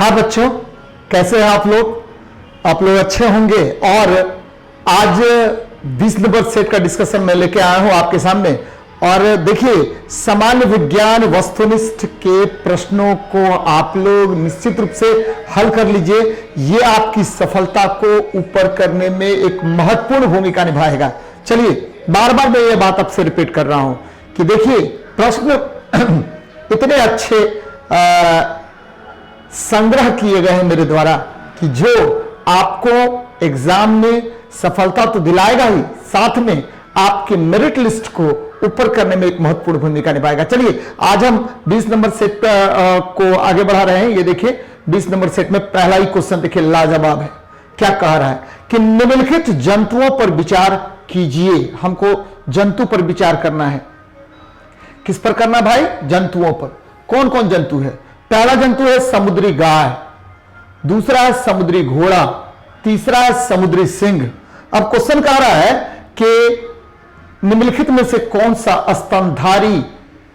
हाँ बच्चों, कैसे हैं आप लोग? आप लोग अच्छे होंगे। और आज 20 नंबर सेट का डिस्कशन मैं लेके आया हूं आपके सामने। और देखिए, सामान्य विज्ञान वस्तुनिष्ठ के प्रश्नों को आप लोग निश्चित रूप से हल कर लीजिए। ये आपकी सफलता को ऊपर करने में एक महत्वपूर्ण भूमिका निभाएगा। चलिए, बार बार मैं ये बात आपसे रिपीट कर रहा हूं कि देखिए, प्रश्न इतने अच्छे संग्रह किए गए हैं मेरे द्वारा कि जो आपको एग्जाम में सफलता तो दिलाएगा ही, साथ में आपके मेरिट लिस्ट को ऊपर करने में एक महत्वपूर्ण भूमिका निभाएगा। चलिए, आज हम 20 नंबर सेट को आगे बढ़ा रहे हैं। ये देखिए, 20 नंबर सेट में पहला ही क्वेश्चन देखिए, लाजवाब है। क्या कह रहा है कि निम्नलिखित जंतुओं पर विचार कीजिए। हमको जंतु पर विचार करना है। किस पर करना भाई? जंतुओं पर। कौन कौन जंतु है? पहला जंतु है समुद्री गाय, दूसरा है समुद्री घोड़ा, तीसरा है समुद्री सिंह। अब क्वेश्चन कह रहा है कि निम्नलिखित में से कौन सा स्तनधारी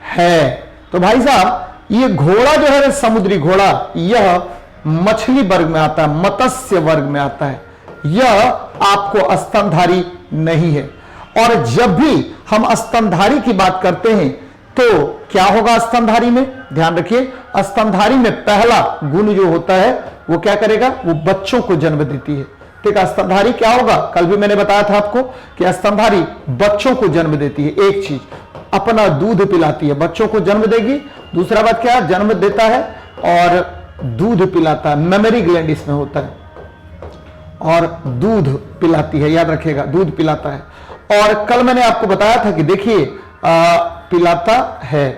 है? तो भाई साहब, ये घोड़ा जो है समुद्री घोड़ा, यह मछली वर्ग में आता है, मत्स्य वर्ग में आता है। यह आपको स्तनधारी नहीं है। और जब भी हम स्तनधारी की बात करते हैं तो क्या होगा स्तनधारी में? ध्यान रखिए, स्तनधारी में पहला गुण जो होता है वो क्या करेगा? वो बच्चों को जन्म देती है। ठीक है, स्तनधारी क्या होगा? कल भी मैंने बताया था आपको कि स्तनधारी बच्चों को जन्म देती है। एक चीज, अपना दूध पिलाती है, बच्चों को जन्म देगी। दूसरा बात क्या? जन्म देता है और दूध पिलाता है। मेमोरी ग्लैंड इसमें होता है और दूध पिलाती है। याद रखिएगा, दूध पिलाता है। और कल मैंने आपको बताया था कि देखिए, पिलाता है।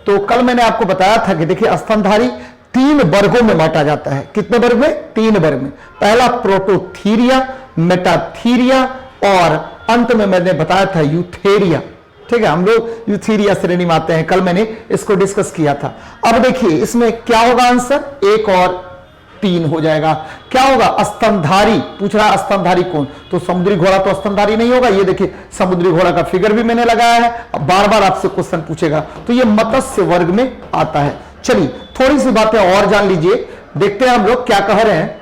तो कल मैंने आपको बताया था कि देखिए, स्तनधारी 3 वर्गों में बांटा जाता है। कितने वर्ग में? 3 वर्ग में। पहला प्रोटोथीरिया, मेटाथीरिया और अंत में मैंने बताया था यूथेरिया। ठीक है, हम लोग यूथेरिया श्रेणी में आते हैं। कल मैंने इसको डिस्कस किया था। अब देखिए, इसमें क्या होगा आंसर? 1 और 3 हो जाएगा। क्या होगा? स्तनधारी। पूछ रहा है स्तनधारी कौन? तो समुद्री घोड़ा तो स्तनधारी नहीं होगा। ये देखिए, समुद्री घोड़ा का फिगर भी मैंने लगाया है। अब बार बार आपसे क्वेश्चन पूछेगा तो ये मत्स्य वर्ग में आता है। चलिए, थोड़ी सी बातें और जान लीजिए। देखते हैं हम लोग क्या कह रहे हैं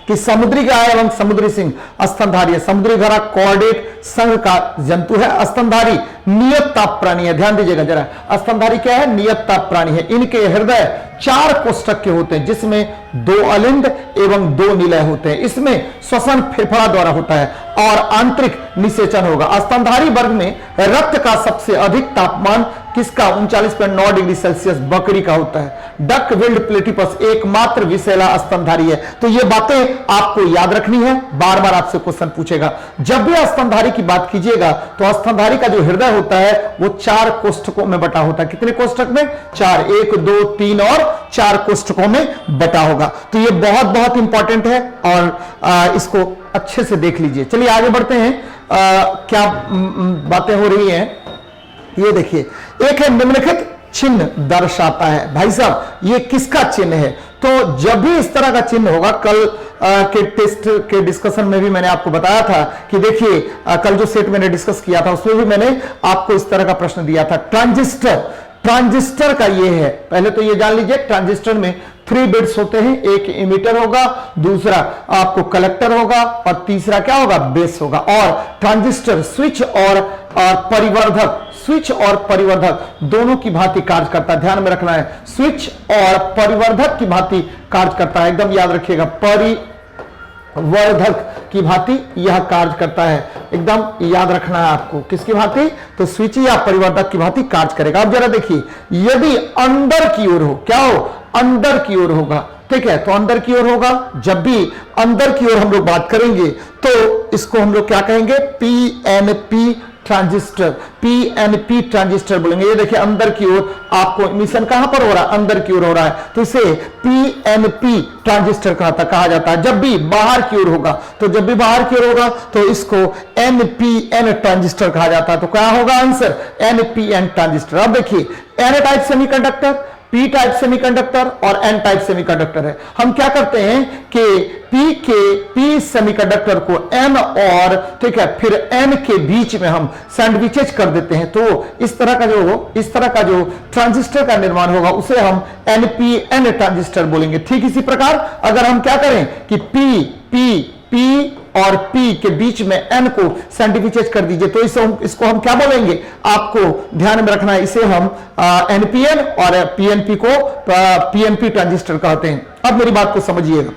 कि समुद्री गाय एवं समुद्री सिंह स्तनधारी है। समुद्री घोड़ा कॉर्डेट संघ का जंतु है। स्तनधारी नियत ताप प्राणी है। ध्यान दीजिएगा जरा, स्तनधारी क्या है? नियत ताप प्राणी है। इनके हृदय 4 कोष्ठक के होते हैं, जिसमें 2 अलिंद एवं 2 निलय होते हैं। इसमें श्वसन फेफड़ा द्वारा होता है और आंतरिक निषेचन होगा। स्तनधारी वर्ग में रक्त का सबसे अधिक तापमान किसका? 39.9 डिग्री सेल्सियस बकरी का होता है। डक विल्ड प्लेटिपस एकमात्र विषैला स्तनधारी है। तो ये बातें आपको याद रखनी है, बार बार आपसे क्वेश्चन पूछेगा। जब भी स्तनधारी की बात कीजिएगा तो स्तनधारी का जो हृदय होता है वो 4 कोष्ठकों में बटा होता है। कितने कोष्ठक में? 4। 1, 2, 3 और 4 कोष्ठकों में बटा होगा। तो ये बहुत बहुत इंपॉर्टेंट है और इसको अच्छे से देख लीजिए। चलिए आगे बढ़ते हैं। क्या बातें हो रही हैं ये देखिए। एक है निम्नलिखित चिन्ह दर्शाता है। भाई साहब, ये किसका चिन्ह है? तो जब भी इस तरह का चिन्ह होगा, कल के टेस्ट के डिस्कशन में भी मैंने आपको बताया था कि देखिए, कल जो सेट मैंने डिस्कस किया था उसमें भी मैंने आपको इस तरह का प्रश्न दिया था। ट्रांजिस्टर, ट्रांजिस्टर का ये है। पहले तो ये जान लीजिए, ट्रांजिस्टर में 3 बिट्स होते हैं। एक इमीटर होगा, दूसरा आपको कलेक्टर होगा और तीसरा क्या होगा? बेस होगा। और ट्रांजिस्टर स्विच और परिवर्धक, स्विच और परिवर्धक दोनों की भांति कार्य करता है। ध्यान में रखना है, स्विच और परिवर्धक की भांति कार्य करता है। एकदम याद रखिएगा, परिवर्धक की भांति यह कार्य करता है। एकदम याद रखना है आपको, किसकी भांति? तो स्विच या परिवर्धक की भांति कार्य करेगा। अब जरा देखिए, यदि अंदर की ओर हो, क्या हो? अंदर की ओर होगा। ठीक है, तो अंदर की ओर होगा। जब भी अंदर की ओर हम लोग बात करेंगे तो इसको हम लोग क्या कहेंगे? पीएनपी ट्रांजिस्टर, पीएनपी ट्रांजिस्टर बोलेंगे। ये देखिए, अंदर की ओर आपको इमिशन कहां पर हो रहा है? अंदर की ओर हो रहा है, तो इसे पीएनपी ट्रांजिस्टर कहा जाता है। जब भी बाहर की ओर होगा, तो जब भी बाहर की ओर होगा तो इसको एनपीएन ट्रांजिस्टर कहा जाता है। तो क्या होगा आंसर? NPN transistor. अब देखिए, N type semiconductor, P type semiconductor और एन टाइप सेमीकंडक्टर है। हम क्या करते हैं कि पी सेमीकंडक्टर को एन और ठीक है फिर एन के बीच में हम सैंडविचेज कर देते हैं, तो इस तरह का जो ट्रांजिस्टर का निर्माण होगा उसे हम एनपीएन ट्रांजिस्टर बोलेंगे। ठीक इसी प्रकार अगर हम क्या करें कि पी और P के बीच में N को सैंटिफिकेट कर दीजिए, तो इसको हम क्या बोलेंगे, आपको ध्यान में रखना है, इसे हम NPN और PNP को PNP ट्रांजिस्टर कहते हैं। अब मेरी बात को समझिएगा,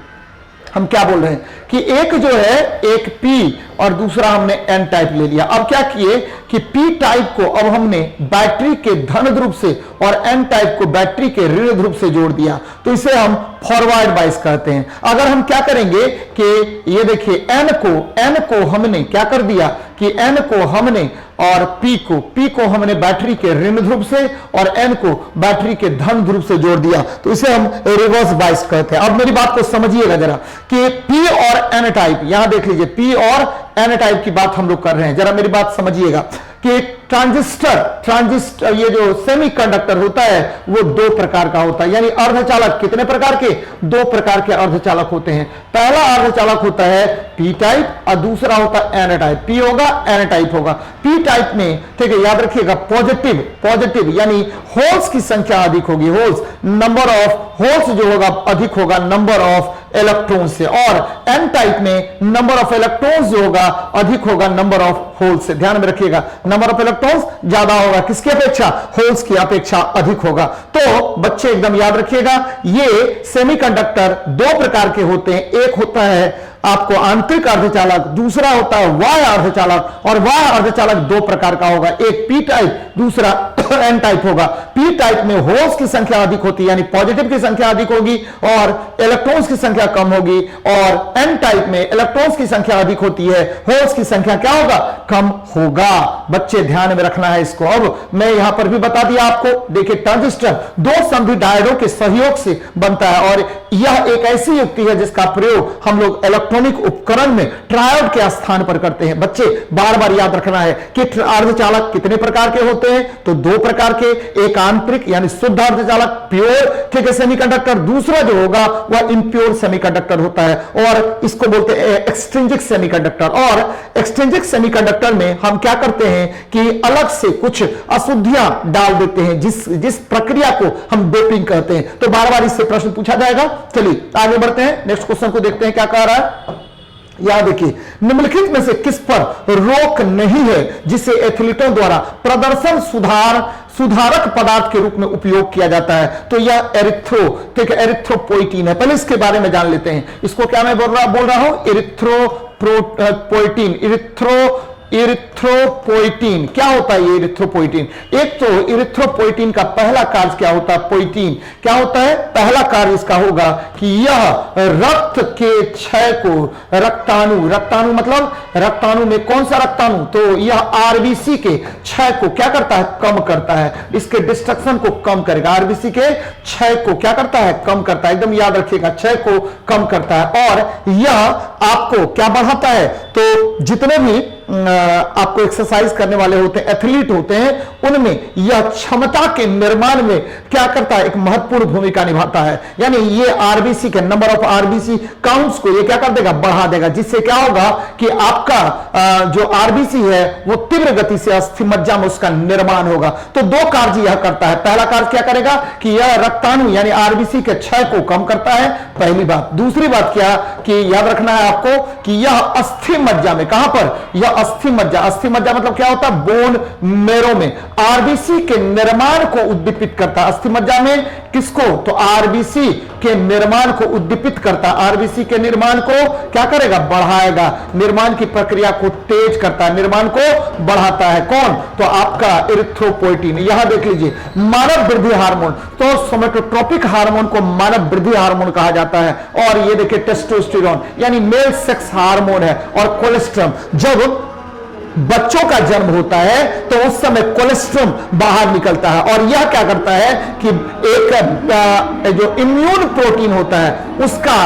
हम क्या बोल रहे हैं कि एक जो है एक P और दूसरा हमने N टाइप ले लिया। अब क्या किए कि P टाइप को अब हमने बैटरी के धन ध्रुव से और N टाइप को बैटरी के ऋण ध्रुव से जोड़ दिया, तो इसे हम फॉरवर्ड बायस कहते हैं। अगर हम क्या करेंगे कि ये देखिए N को हमने क्या कर दिया कि N को हमने और P को हमने बैटरी के ऋण ध्रुव से और N को बैटरी के धन ध्रुव से जोड़ दिया, तो इसे हम रिवर्स बायस कहते हैं। अब मेरी बात को समझिएगा जरा कि P और N टाइप, यहां देख लीजिए P और N टाइप की बात हम लोग कर रहे हैं, जरा मेरी बात समझिएगा कि ट्रांजिस्टर ये जो सेमीकंडक्टर होता है वो दो प्रकार का होता है, यानी अर्धचालक कितने प्रकार के, दो प्रकार के अर्धचालक होते हैं। पहला अर्धचालक होता है P टाइप और दूसरा होता है N टाइप। P होगा N टाइप होगा। P टाइप में ठीक है याद रखिएगा पॉजिटिव यानी होल्स की संख्या अधिक होगी, होल्स नंबर ऑफ होल्स जो होगा अधिक होगा नंबर ऑफ इलेक्ट्रॉन से, और N टाइप में नंबर ऑफ इलेक्ट्रॉन्स जो होगा अधिक होगा नंबर ऑफ होल्स से। ध्यान में रखिएगा नंबर ऑफ इलेक्ट्रॉन्स ज्यादा होगा किसकी अपेक्षा, होल्स की अपेक्षा अधिक होगा। तो बच्चे एकदम याद रखिएगा ये सेमीकंडक्टर दो प्रकार के होते हैं, एक होता है आपको आंतरिक अर्धचालक, दूसरा होता है बाह्य अर्धचालक, और बाह्य अर्धचालक दो प्रकार का होगा, एक P टाइप दूसरा N टाइप होगा। P टाइप में होल्स की संख्या अधिक होती है यानी पॉजिटिव की संख्या अधिक होगी और इलेक्ट्रॉन्स की संख्या कम होगी, और N टाइप में इलेक्ट्रॉन्स की संख्या अधिक होती है, होल्स की संख्या क्या होगा, कम होगा। बच्चे ध्यान में रखना है इसको। अब मैं यहां पर भी बता दिया आपको, देखिए ट्रांजिस्टर दो समधि डायोडों के सहयोग से बनता है, और यह एक ऐसी युक्ति है जिसका प्रयोग हम लोग इलेक्ट्रॉनिक उपकरण में ट्रायोड के स्थान पर करते हैं। बच्चे बार बार याद रखना है कि अर्धचालक कितने प्रकार के होते हैं, तो दो प्रकार के, एक आंतरिक यानी शुद्ध अर्धचालक प्योर ठीक है सेमीकंडक्टर, दूसरा जो होगा वह इम्प्योर सेमीकंडक्टर होता है, और इसको बोलते हैं एक्सट्रिंसिक सेमीकंडक्टर। और एक्सट्रिंसिक सेमीकंडक्टर में हम क्या करते हैं कि अलग से कुछ अशुद्धियां डाल देते हैं, जिस प्रक्रिया को हम डोपिंग कहते हैं। तो बार बार इससे प्रश्न पूछा जाएगा। चलिए आगे बढ़ते हैं, नेक्स्ट क्वेश्चन को देखते हैं क्या कह रहा है। याद देखिए निम्नलिखित में से किस पर रोक नहीं है जिसे एथलीटों द्वारा प्रदर्शन सुधारक पदार्थ के रूप में उपयोग किया जाता है, तो यह एरिथ्रोपोइटीन है। पहले इसके बारे में जान लेते हैं, इसको क्या मैं बोल रहा हूं, इरिथ्रोपोइटीन। क्या होता है ये इरिथ्रोपोइटीन? एक तो इरिथ्रोपोइटीन का पहला कार्य क्या होता है, पोइटीन क्या होता है, पहला कार्य इसका होगा कि यह रक्त के क्षय को, रक्ताणु मतलब रक्ताणु में कौन सा रक्ताणु, तो यह आरबीसी के क्षय को क्या करता है, कम करता है, इसके डिस्ट्रक्शन को कम करेगा, आरबीसी के क्षय को क्या करता है, कम करता है। एकदम याद रखिएगा क्षय को कम करता है, और यह आपको क्या बढ़ाता है, तो जितने भी आपको एक्सरसाइज करने वाले होते हैं, एथलीट होते हैं, उनमें यह क्षमता के निर्माण में क्या करता है, एक महत्वपूर्ण भूमिका निभाता है। यानी ये आरबीसी के नंबर ऑफ आरबीसी काउंट्स को ये क्या कर देगा, बढ़ा देगा, जिससे क्या होगा कि आपका जो आरबीसी है वो तीव्र गति से अस्थि मज्जा में उसका निर्माण होगा। तो दो कार्य यह करता है, पहला कार्य क्या करेगा कि यह रक्ताणु यानी आरबीसी के क्षय को कम करता है, पहली बात। दूसरी बात क्या कि याद रखना है आपको कि यह अस्थि मज्जा में, कहां पर, यह अस्थि मज्जा मतलब क्या होता है, बोन मेरो में आरबीसी के निर्माण को उद्दीपित करता है। अस्थि मज्जा में किसको, तो आरबीसी के निर्माण को उद्दीपित करता है, आरबीसी के निर्माण को क्या करेगा, बढ़ाएगा, निर्माण की प्रक्रिया को तेज करता है, निर्माण को बढ़ाता है। कौन, तो आपका इरिथ्रोपोइटीन। यहां देख लीजिए मानव वृद्धि हार्मोन, तो सोमेटोट्रोपिक हार्मोन को मानव वृद्धि हार्मोन कहा जाता है, और ये देखिए टेस्टोस्टेरोन यानी मेल सेक्स हार्मोन है, और कोलेस्ट्रम। जब बच्चों का जन्म होता है तो उस समय कोलेस्ट्रॉल बाहर निकलता है और यह क्या करता है कि एक जो इम्यून प्रोटीन होता है उसका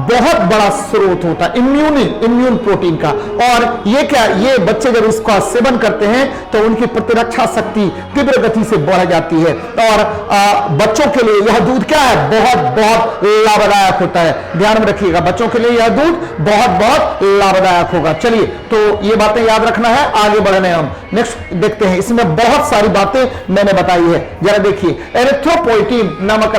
बहुत बड़ा स्रोत होता है इम्यून प्रोटीन का। और ये क्या, ये बच्चे जब इसका सेवन करते हैं तो उनकी प्रतिरक्षा शक्ति तीव्र गति से बढ़ जाती है और बच्चों के लिए यह दूध क्या है, बहुत बहुत लाभदायक होता है। ध्यान में रखिएगा, बच्चों के लिए यह दूध बहुत बहुत लाभदायक होगा। चलिए, तो ये बातें याद रखना है, आगे बढ़ने हम नेक्स्ट देखते हैं। इसमें बहुत सारी बातें मैंने बताई है, जरा देखिए। एरिथ्रोपोइटिन नामक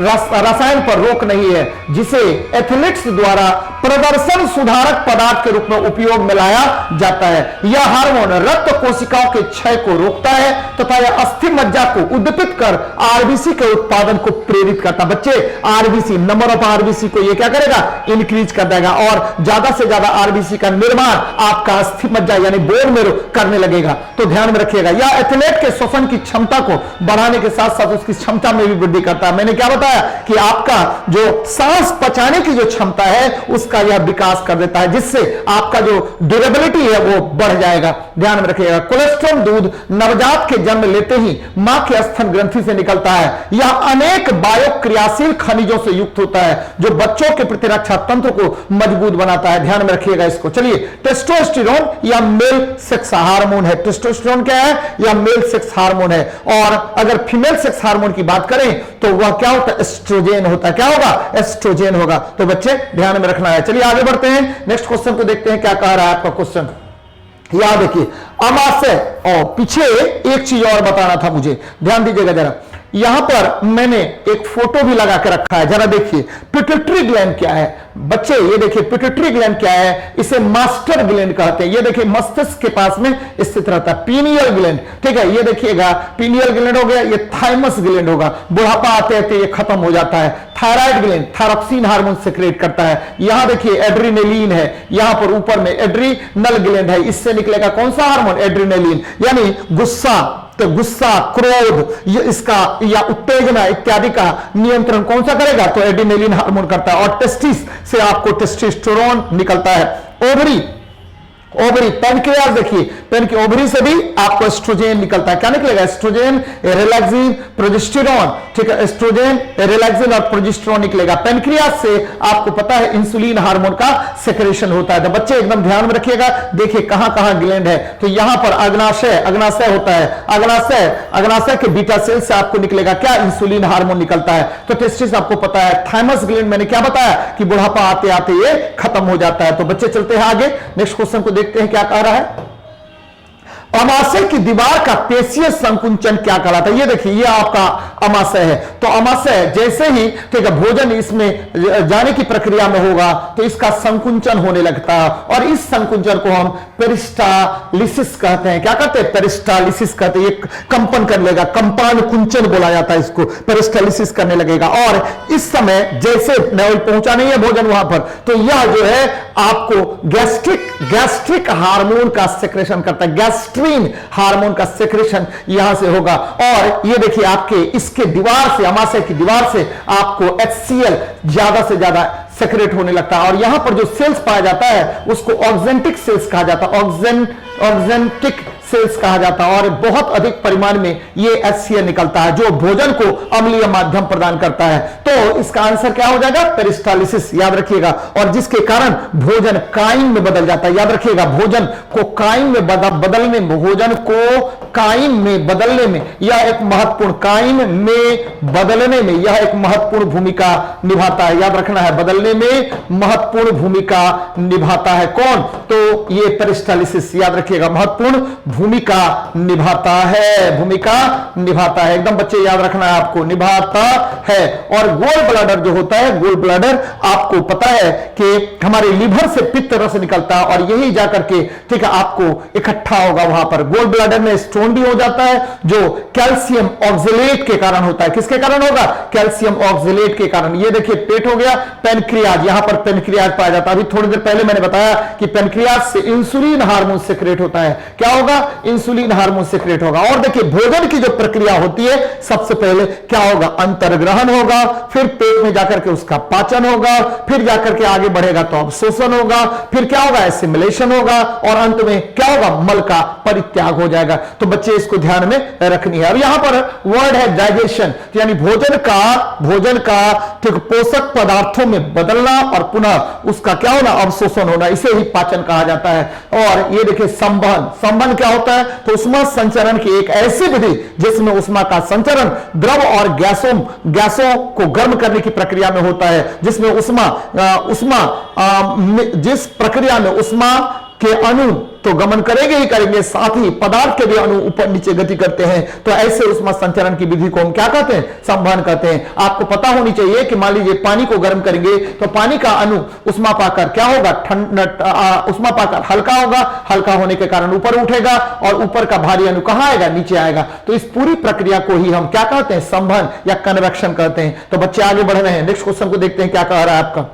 रसायन पर रोक नहीं है जिसे एथलीट्स द्वारा प्रदर्शन सुधारक पदार्थ के रूप में उपयोग में लाया जाता है। यह हार्मोन रक्त कोशिकाओं के क्षय को रोकता है तथा यह अस्थि मज्जा को उद्दीपित कर आरबीसी के उत्पादन को प्रेरित करता है। बच्चे, आरबीसी, नंबर ऑफ आरबीसी को यह क्या करेगा, इंक्रीज कर देगा और ज्यादा से ज्यादा आरबीसी का निर्माण आपका अस्थि मज्जा यानी बोन में करने लगेगा। तो ध्यान में रखिएगा, यह एथलीट के श्वसन की क्षमता को बढ़ाने के साथ साथ उसकी क्षमता में भी वृद्धि करता है। मैंने क्या बताया कि आपका जो सांस पचाने की जो क्षमता है उसका यह विकास कर देता है, जिससे आपका जो ड्यूरेबिलिटी है वो बढ़ जाएगा। ध्यान में रखिएगा। कोलेस्ट्रॉल दूध नवजात के जन्म लेते ही मां के स्तन ग्रंथि से निकलता है। यह अनेक बायोक्रियाशील खनिजों से युक्त होता है जो बच्चों के प्रतिरक्षा तंत्र को मजबूत बनाता है। ध्यान में रखिएगा इसको। चलिए, टेस्टोस्टेरोन या मेल सेक्स हार्मोन है। टेस्टोस्टेरोन क्या है, यह मेल सेक्स हार्मोन है। और अगर फीमेल सेक्स हार्मोन की बात करें तो वह क्या होता है, एस्ट्रोजेन होता है। क्या होगा, एस्ट्रोजेन होगा। तो बच्चे ध्यान में रखना है। चलिए आगे बढ़ते हैं, नेक्स्ट क्वेश्चन को देखते हैं क्या कह रहा है आपका क्वेश्चन। याद देखिए, अमाशय, और पीछे एक चीज और बताना था मुझे, ध्यान दीजिएगा जरा। यहां पर मैंने एक फोटो भी लगा के रखा है, जरा देखिए। पिट्यूटरी ग्लैंड क्या है बच्चे, ये देखिए पिट्यूटरी ग्लैंड क्या है, इसे मास्टर ग्लैंड कहते हैं। ये देखिए मस्तिष्क के पास में स्थित रहता है। पीनियल ग्लैंड, ठीक है, ये देखिएगा पीनियल ग्लैंड हो गया, ये थाइमस ग्लैंड होगा। बुढ़ापा आते आते ये खत्म हो जाता है। Thyroid gland thyroxine hormone secret करता है। यहां देखिए एड्रिनलिन है, यहां पर ऊपर में एड्रिनल ग्लैंड है, इससे निकलेगा कौन सा हार्मोन, एड्रिनलिन, यानी गुस्सा, तो गुस्सा, क्रोध, ये इसका या उत्तेजना इत्यादि का नियंत्रण कौन सा करेगा, तो एड्रिनलिन हार्मोन करता है। और टेस्टिस से आपको टेस्टोस्टेरोन निकलता है। ओवरी, पैनक्रियाज देखिए, ओवरी से भी आपको एस्ट्रोजेन निकलता है। क्या निकलेगा, एस्ट्रोजेन, रिलैक्सिन, प्रोजेस्टेरॉन, ठीक है, एस्ट्रोजेन, रिलैक्सिन और प्रोजेस्टेरॉन निकलेगा। पैनक्रियाज से आपको पता है इंसुलिन हार्मोन का सेक्रेशन होता है। तो बच्चे एकदम ध्यान में रखिएगा, देखिए कहां कहां ग्लैंड है। तो यहां पर अग्नाशय होता है, अग्नाशय के बीटा सेल से आपको निकलेगा क्या, इंसुलिन हार्मोन निकलता है। तो टेस्टिस आपको पता है। थाइमस ग्लैंड मैंने क्या बताया कि बुढ़ापा आते आते ये खत्म हो जाता है। तो बच्चे चलते हैं आगे, नेक्स्ट क्वेश्चन को देखते हैं क्या कह रहा है। अमाशय की दीवार का पेशीय संकुंचन क्या कहलाता है। ये देखिए, ये आपका अमाशय है। तो अमाशय जैसे ही, ठीक है, भोजन इसमें जाने की प्रक्रिया में होगा तो इसका संकुंचन होने लगता है और इस संकुंचन को हम पेरिस्टालिसिस कहते हैं। क्या कहते हैं, पेरिस्टालिसिस कहते हैं। ये कंपन कर लेगा, कंपान कुंचन बोला जाता है इसको, पेरिस्टालिसिस करने लगेगा। और इस समय जैसे पहुंचा नहीं है भोजन वहां पर, तो यह जो है आपको गैस्ट्रिक हार्मोन का सेक्रेशन करता है। गैस्ट्रिन हार्मोन का सेक्रेशन यहां से होगा। और ये देखिए आपके इसके दीवार से, अमाशय की दीवार से आपको HCl ज्यादा से ज्यादा सेक्रेट होने लगता है। और यहां पर जो सेल्स पाया जाता है उसको ऑक्जेंटिक सेल्स कहा जाता है, ऑक्जेंटिक सेल्स कहा जाता है। और बहुत अधिक परिमाण में ये HCl निकलता है जो भोजन को अम्लीय माध्यम प्रदान करता है। तो इसका आंसर क्या हो जाएगा, पेरिस्टालिसिस, याद रखिएगा। और जिसके कारण भोजन काइम में बदल जाता है। याद रखिएगा, भोजन को काइम में बदलने में, भोजन को काइम में बदलने में यह एक महत्वपूर्ण, काइम में बदलने में यह एक महत्वपूर्ण भूमिका निभाता है। याद रखना है, बदलने में महत्वपूर्ण भूमिका निभाता है कौन, तो ये पेरिस्टालिसिस, याद रखिएगा, महत्वपूर्ण भूमिका निभाता है, भूमिका निभाता है। एकदम बच्चे याद रखना है आपको, निभाता है। और गोल ब्लैडर जो होता है, गोल ब्लैडर आपको पता है कि हमारे लीवर से पित्त रस निकलता है और यही जाकर के, ठीक है, आपको इकट्ठा होगा वहां पर। गोल ब्लैडर में स्टोन भी हो जाता है जो कैल्शियम ऑक्सलेट के कारण होता है। किसके कारण होगा, कैल्शियम ऑक्सलेट के कारण। ये देखिए पेट हो गया, पेनक्रियाज, यहां पर पेनक्रियाज पाया जाता है। अभी थोड़ी देर पहले मैंने बताया कि पेनक्रियाज से इंसुलिन हार्मोन सेक्रेट होता है। क्या होगा, इंसुलिन हार्मोन सिक्रेट होगा। और देखिए भोजन की जो प्रक्रिया होती है, सबसे पहले क्या होगा, अंतर्ग्रहण होगा, फिर पेट में जाकर के उसका पाचन होगा, फिर जाकर के आगे बढ़ेगा तो अवशोषण होगा, फिर क्या होगा, एसिमिलेशन होगा, और अंत में क्या होगा, मल का परित्याग हो जाएगा। तो बच्चे इसको ध्यान में रखनी है। अब यहां पर वर्ड है डाइजेशन, यानी भोजन का ठीक पोषक पदार्थों में बदलना और पुनः उसका क्या होना, अवशोषण होना, इसे ही पाचन कहा जाता है। और ये देखिए संवहन क्या होता है, तो उष्मा संचरण की एक ऐसी विधि जिसमें उष्मा का संचरण द्रव और गैसों को गर्म करने की प्रक्रिया में होता है, जिसमें जिस प्रक्रिया में उष्मा के अणु तो गमन करेंगे ही करेंगे, साथ ही पदार्थ के भी अणु ऊपर नीचे गति करते हैं। तो ऐसे उष्मा संचरण की विधि को हम क्या कहते हैं, संवहन कहते हैं। आपको पता होनी चाहिए कि मान लीजिए पानी को गर्म करेंगे तो पानी का अणु उष्मा पाकर क्या होगा, उष्मा पाकर हल्का होने के कारण ऊपर उठेगा, और ऊपर का भारी अणु कहां आएगा, नीचे आएगा। तो इस पूरी प्रक्रिया को ही हम क्या कहते हैं, संवहन या कन्वेक्शन कहते हैं। तो बच्चे आगे बढ़ रहे हैं, नेक्स्ट क्वेश्चन को देखते हैं क्या कह रहा है आपका।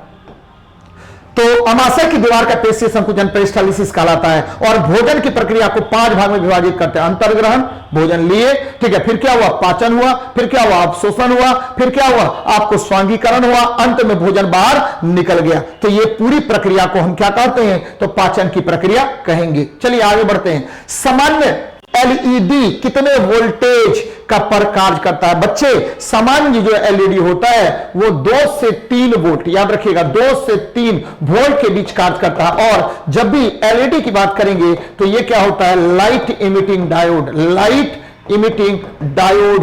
तो अमाशय की दीवार का पेशीय संकुचन पेरिस्टालिसिस कहलाता है, और भोजन की प्रक्रिया को 5 भाग में विभाजित करते हैं। अंतर्ग्रहण, भोजन लिए, ठीक है, फिर क्या हुआ, पाचन हुआ, फिर क्या हुआ, अवशोषण हुआ, फिर क्या हुआ, आपको स्वांगीकरण हुआ, अंत में भोजन बाहर निकल गया। तो ये पूरी प्रक्रिया को हम क्या कहते हैं, तो पाचन की प्रक्रिया कहेंगे। चलिए आगे बढ़ते हैं। सामान्य एलईडी कितने वोल्टेज का पर कार्य करता है? बच्चे सामान्य जो एलईडी होता है वो 2 से 3 वोल्ट, याद रखिएगा 2 से 3 वोल्ट के बीच कार्य करता है। और जब भी एलईडी की बात करेंगे तो ये क्या होता है, लाइट इमिटिंग डायोड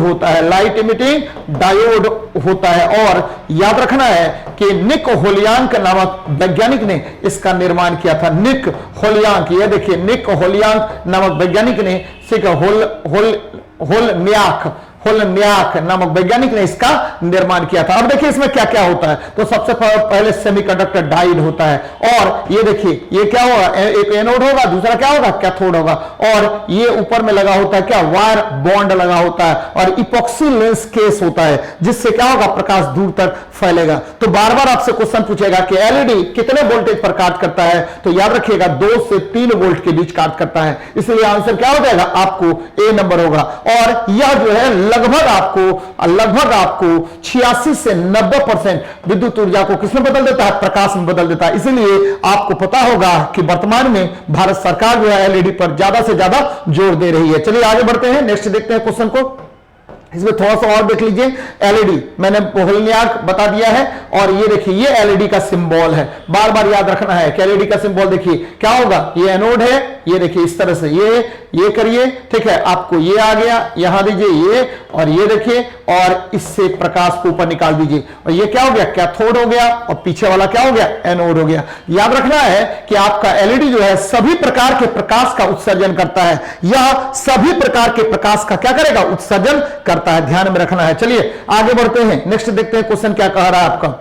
होता है, लाइट इमिटिंग डायोड होता है। और याद रखना है कि निक होलियांक नामक वैज्ञानिक ने इसका निर्माण किया था। निक होलियांक, ये देखिए निक होलियांक नामक वैज्ञानिक ने होलम्याक नामक वैज्ञानिक ने इसका निर्माण किया था। अब देखिए इसमें क्या क्या होता है। तो सबसे पहले सेमीकंडक्टर डायोड होता है, और ये देखिए ये क्या होगा, एक एनोड होगा, दूसरा क्या होगा, कैथोड होगा, और ये ऊपर में लगा होता है क्या, वायर बॉन्ड लगा होता है, और इपॉक्सी लेंस केस होता है, जिससे क्या होगा, प्रकाश दूर तक फैलेगा। तो बार बार आपसे क्वेश्चन पूछेगा कि एलईडी कितने वोल्टेज पर कार्य करता है, तो याद रखिएगा 2 से 3 वोल्ट के बीच कार्य करता है। इसलिए आंसर क्या हो जाएगा, आपको ए नंबर होगा। और यह जो है लगभग आपको 86 से 90% विद्युत ऊर्जा को किसमें बदल देता है, प्रकाश में बदल देता है। इसलिए आपको पता होगा कि वर्तमान में भारत सरकार जो है एलईडी पर ज्यादा से ज्यादा जोर दे रही है। चलिए आगे बढ़ते हैं, नेक्स्ट देखते हैं क्वेश्चन को। इसमें थोड़ा सा और देख लीजिए। एलईडी मैंने होलम्याक बता दिया है, और ये देखिए ये एलईडी का सिंबल है, बार बार याद रखना है कि एलईडी का सिंबल देखिए क्या होगा, ये एनोड है, ये देखिए इस तरह से ये करिए, ठीक है, आपको ये आ गया, यहां दीजिए ये, और ये देखिए, और इससे प्रकाश को ऊपर निकाल दीजिए, और ये क्या हो गया, कैथोड हो गया, और पीछे वाला क्या हो गया, एनोड हो गया। याद रखना है कि आपका एलईडी जो है सभी प्रकार के प्रकाश का उत्सर्जन करता है, यह सभी प्रकार के प्रकाश का क्या करेगा, उत्सर्जन करता है, ध्यान में रखना है। चलिए आगे बढ़ते हैं, नेक्स्ट देखते हैं क्वेश्चन क्या कह रहा है आपका।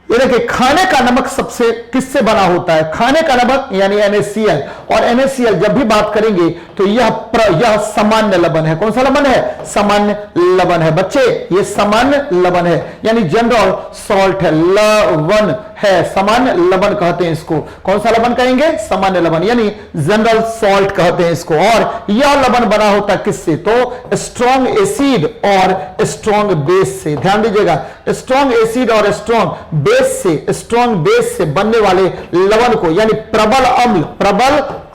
ये देखिए खाने का नमक सबसे किससे बना होता है, खाने का नमक यानी NaCl, और NaCl जब भी बात करेंगे तो यह सामान्य लवण है। कौन सा लवण है, सामान्य लवण है। बच्चे ये सामान्य लवण है, यानी जनरल सॉल्ट है, लवण है, सामान्य लवण कहते हैं इसको। कौन सा लवण कहेंगे, सामान्य लवण, यानी जनरल सॉल्ट कहते हैं इसको। और यह लवण बना होता है किससे, तो स्ट्रॉन्ग एसिड और स्ट्रॉन्ग बेस से। ध्यान दीजिएगा, स्ट्रॉन्ग एसिड और स्ट्रॉन्ग बेस से बनने वाले लवण को, यानी प्रबल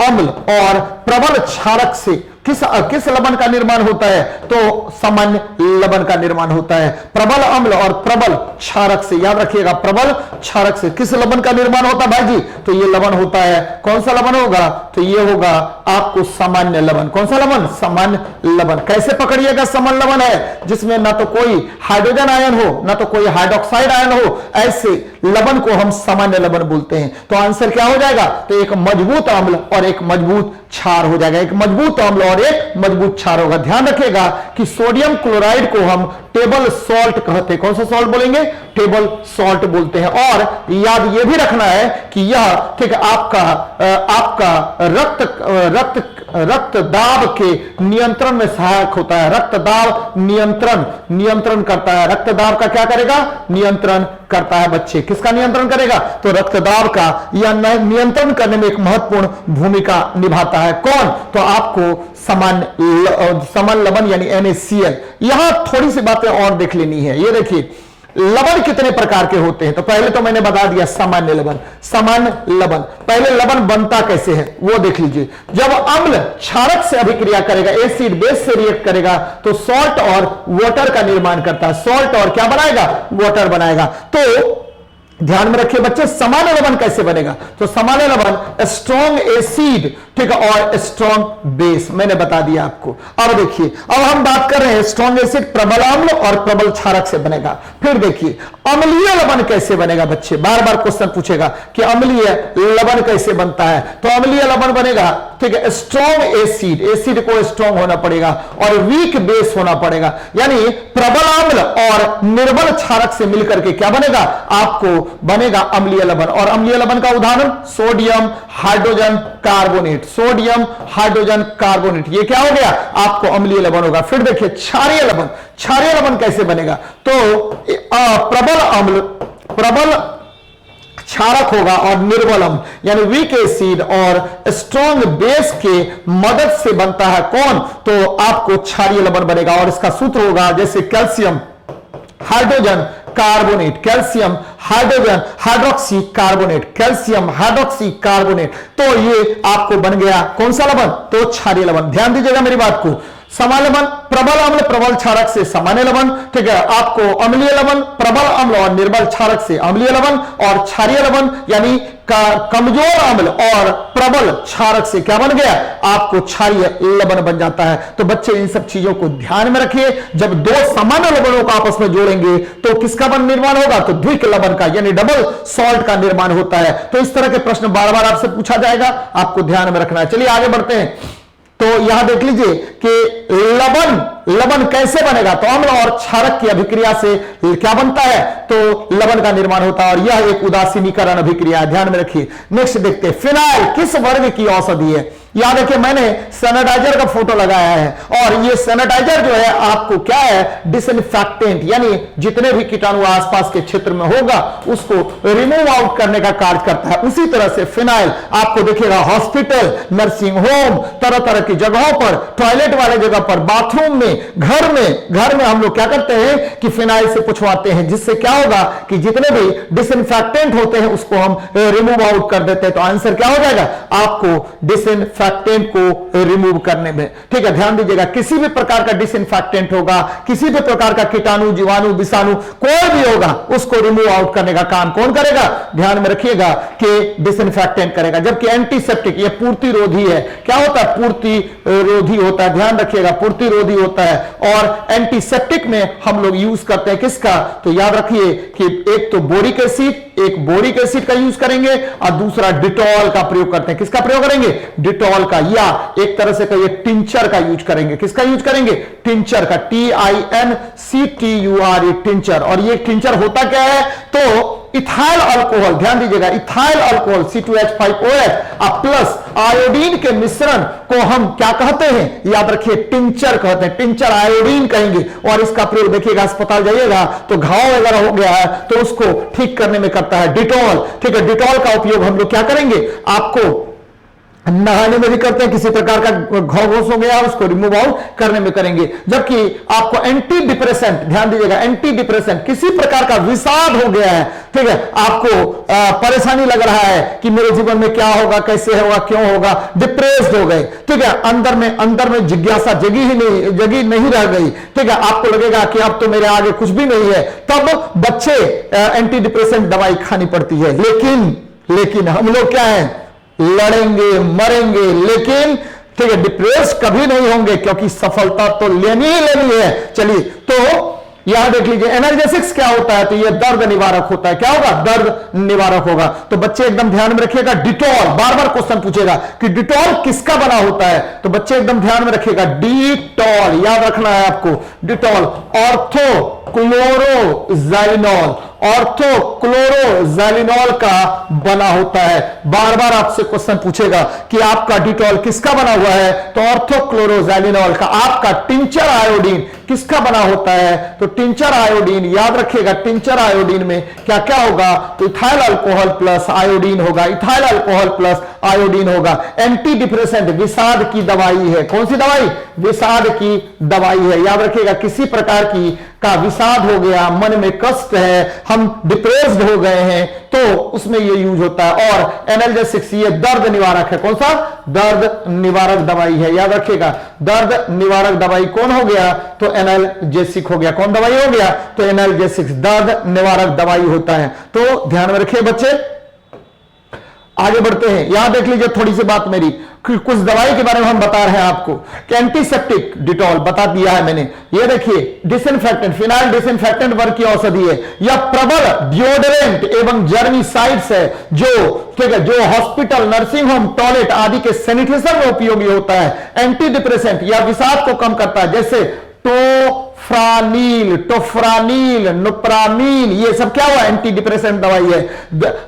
अम्ल और प्रबल क्षारक से किस लवण का निर्माण होता है, तो सामान्य लवण का निर्माण होता है। प्रबल अम्ल और प्रबल क्षारक से, याद रखिएगा प्रबल क्षारक से किस लवण का निर्माण होता है भाई जी, तो ये लवण होता है। कौन सा लवण होगा, तो ये होगा आपको सामान्य लवण। कौन सा लवण, सामान्य लवण। कैसे पकड़िएगा, सामान्य लवण है जिसमें ना तो कोई हाइड्रोजन आयन हो, ना तो कोई हाइड्रोक्साइड आयन हो, ऐसे लवण को हम सामान्य लवण बोलते हैं। तो आंसर क्या हो जाएगा, तो एक मजबूत अम्ल और एक मजबूत क्षार हो जाएगा, एक मजबूत अम्ल और एक मजबूत क्षार होगा। ध्यान रखिएगा कि सोडियम क्लोराइड को हम टेबल सॉल्ट कहते हैं। कौन सा सॉल्ट बोलेंगे? टेबल सॉल्ट बोलते हैं। और याद ये भी रखना है कि यह ठीक है आपका रक्त दाब के नियंत्रण में सहायक होता है। रक्त दाब नियंत्रण करता है। रक्त दाब का क्या करेगा? नियंत्रण करता है बच्चे। किसका नियंत्रण करेगा? तो रक्त दाब का यह नियंत्रण करने में एक महत्वपूर्ण भूमिका निभाता है। कौन? तो आपको समान लवण यानी NaCl। यहां थोड़ी सी बातें और देख लेनी है। ये देखिए लवण कितने प्रकार के होते हैं। तो पहले तो मैंने बता दिया सामान्य लवण। पहले लवण बनता कैसे है वो देख लीजिए। जब अम्ल क्षारक से अभिक्रिया करेगा, एसिड बेस से रिएक्ट करेगा, तो सॉल्ट और वाटर का निर्माण करता है। सॉल्ट और क्या बनाएगा? वाटर बनाएगा। तो ध्यान में रखिए बच्चे, सामान्य लवण कैसे बनेगा? तो सामान्य लवण स्ट्रॉन्ग एसिड ठीक है और स्ट्रॉन्ग बेस, मैंने बता दिया आपको। अब देखिए, अब हम बात कर रहे हैं स्ट्रॉन्ग एसिड प्रबल अम्ल और प्रबल क्षारक से बनेगा। फिर देखिए अम्लीय लवण कैसे बनेगा बच्चे, बार बार क्वेश्चन पूछेगा कि अम्लीय लवण कैसे बनता है। तो अम्लीय लवण बनेगा ठीक है स्ट्रॉन्ग एसिड को स्ट्रॉन्ग होना पड़ेगा और वीक बेस होना पड़ेगा। यानी प्रबल अम्ल और निर्बल क्षारक से मिलकर के क्या बनेगा? आपको बनेगा अम्लीय लवण। और अम्लीय लवण का उदाहरण sodium hydrogen carbonate. Sodium hydrogen carbonate ये क्या हो गया? आपको अम्लीय लवण होगा। फिर देखिए क्षारीय लवण कैसे बनेगा? तो प्रबल क्षारक होगा और निर्बल अम्ल यानी वीक एसिड और स्ट्रॉन्ग बेस के मदद से बनता है। कौन? तो आपको क्षारीय लवण बनेगा। और इसका सूत्र होगा जैसे calcium hydrogen carbonate, calcium hydrogen hydroxy carbonate. तो ये आपको बन गया कौन सा लवण? तो क्षारीय लवण। ध्यान दीजिएगा मेरी बात को। सामान्य लवण प्रबल अम्ल प्रबल क्षारक से सामान्य लवण ठीक है। आपको अम्लीय लवण प्रबल अम्ल और निर्बल क्षारक से अम्लीय लवण, और क्षारीय लवण यानी कमजोर अम्ल और प्रबल क्षारक से क्या बन गया? आपको क्षारीय लवण बन जाता है। तो बच्चे इन सब चीजों को ध्यान में रखिए। जब दो सामान्य लवणों को आपस में जोड़ेंगे तो किसका निर्माण होगा? तो द्विक लवण का यानी डबल सॉल्ट का निर्माण होता है। तो इस तरह के प्रश्न बार बार आपसे पूछा जाएगा, आपको ध्यान में रखना है। चलिए आगे बढ़ते हैं। तो यहां देख लीजिए कि लवण कैसे बनेगा? तो अम्ल और क्षारक की अभिक्रिया से क्या बनता है? तो लवण का निर्माण होता है और यह एक उदासीनीकरण अभिक्रिया है। ध्यान में रखिए। नेक्स्ट देखते हैं फिनाइल किस वर्ग की औषधि है। याद रखिए मैंने सैनिटाइजर का फोटो लगाया है और ये सैनिटाइजर जो है आपको क्या है? डिसइंफेक्टेंट यानी जितने भी कीटाणु आसपास के क्षेत्र में होगा उसको रिमूव आउट करने का कार्य करता है। उसी तरह से फिनाइल आपको देखिएगा हॉस्पिटल, नर्सिंग होम, तरह तरह की जगहों पर, टॉयलेट वाले जगह पर, बाथरूम में, घर में हम लोग क्या करते हैं कि फिनाइल से पुछवाते हैं, जिससे क्या होगा कि जितने भी डिसइंफेक्टेंट होते हैं उसको हम रिमूव आउट कर देते हैं। तो आंसर क्या हो जाएगा? आपको डिसइंफेक्टेंट को रिमूव करने में ठीक है। ध्यान दीजिएगा किसी भी प्रकार का डिसइंफेक्टेंट होगा, किसी भी प्रकार का कीटाणु जीवाणु विषाणु कोई भी होगा उसको रिमूव आउट करने का काम कौन करेगा? ध्यान में रखिएगा कि डिसइंफेक्टेंट करेगा। जबकि एंटीसेप्टिक ये पूर्ति रोधी है। क्या होता है? पूर्ति रोधी होता है। ध्यान रखिएगा पूर्ति रोधी होता है। और एंटीसेप्टिक में हम लोग यूज करते हैं किसका? तो याद रखिए कि एक तो बोरिक एसिड का यूज करेंगे और दूसरा डिटॉल का प्रयोग करते हैं। किसका प्रयोग करेंगे? डिटॉल का, या एक तरह से कहिए टिंचर का यूज करेंगे। किसका यूज करेंगे? टिंचर का, TINCTUR टिंचर। और ये टिंचर होता क्या है? तो इथाइल अल्कोहल, ध्यान दीजिएगा ethyl alcohol C2H5OH plus iodine के मिश्रण को हम क्या कहते हैं? याद रखिए टिंचर कहते हैं। टिंचर आयोडीन कहेंगे। और इसका प्रयोग देखिएगा अस्पताल जाइएगा तो घाव वगैरह हो गया है तो उसको ठीक करने में करता है डिटॉल ठीक है। डिटॉल का उपयोग हम लोग क्या करेंगे? आपको नहाने में भी करते हैं, किसी प्रकार का घाव हो गया उसको रिमूव आउट करने में करेंगे। जबकि आपको एंटी डिप्रेसेंट, ध्यान दीजिएगा एंटी डिप्रेसेंट, किसी प्रकार का विषाद हो गया है ठीक है, आपको परेशानी लग रहा है कि मेरे जीवन में क्या होगा, कैसे होगा, क्यों होगा, डिप्रेस्ड हो गए ठीक है, अंदर में जिज्ञासा जगी नहीं रह गई ठीक है, आपको लगेगा कि अब तो मेरे आगे कुछ भी नहीं है, तब बच्चे एंटी डिप्रेसेंट दवाई खानी पड़ती है। लेकिन हम लोग क्या है? लड़ेंगे मरेंगे लेकिन ठीक है डिप्रेस कभी नहीं होंगे, क्योंकि सफलता तो लेनी ही लेनी है। चलिए तो यहां देख लीजिए एनाल्जेसिक्स क्या होता है, तो ये दर्द निवारक होता है। क्या होगा? दर्द निवारक होगा। तो बच्चे एकदम ध्यान में रखिएगा, डिटॉल, बार बार क्वेश्चन पूछेगा कि डिटॉल किसका बना होता है, तो बच्चे एकदम ध्यान में रखिएगा, डिटॉल याद रखना है आपको। Dettol ortho chloroxylenol, ortho chloroxylenol का बना होता है। बार बार आपसे क्वेश्चन पूछेगा कि आपका डिटॉल किसका बना हुआ है, तो ऑर्थो क्लोरोजाइलिनॉल का। आपका टिंचर आयोडीन किसका बना होता है, तो टिंचर आयोडीन याद रखिएगा। टिंचर आयोडीन में क्या क्या होगा, तो इथाइल अल्कोहल प्लस आयोडीन होगा, इथाइल अल्कोहल प्लस आयोडीन होगा। एंटी डिप्रेसेंट, विषाद की दवाई है। कौन सी दवाई? विषाद की दवाई है। याद रखिएगा, किसी प्रकार की का विषाद हो गया, मन में कष्ट है, हम डिप्रेस्ड हो गए हैं, तो उसमें ये यूज होता है। और एनाल्जेसिक्स, ये दर्द निवारक है। कौन सा? दर्द निवारक दवाई है। याद रखिएगा, दर्द निवारक दवाई कौन हो गया, तो एनाल्जेसिक हो गया। कौन दवाई हो गया, तो एनाल्जेसिक्स, दर्द निवारक दवाई होता है। तो ध्यान में रखिए बच्चे, आगे बढ़ते हैं। यहां देख लीजिए थोड़ी सी बात मेरी, कुछ दवाई के बारे में हम बता रहे हैं आपको कि एंटीसेप्टिक डिटॉल बता दिया है मैंने। ये देखिए डिसइंफेक्टेंट, फिनाइल डिसइंफेक्टेंट वर्ग की औषधि है। यह प्रबल डिओडोरेंट एवं जर्मिसाइड्स है, जो ठीक है, जो हॉस्पिटल, नर्सिंग होम, टॉयलेट आदि के सैनिटेशन में उपयोगी होता है। एंटी डिप्रेसेंट, यह विषाद को कम करता है, जैसे टोफ्रानिल, टोफ्रानिल, नोप्रामिन, ये सब क्या हुआ? एंटी डिप्रेसेंट दवाई है।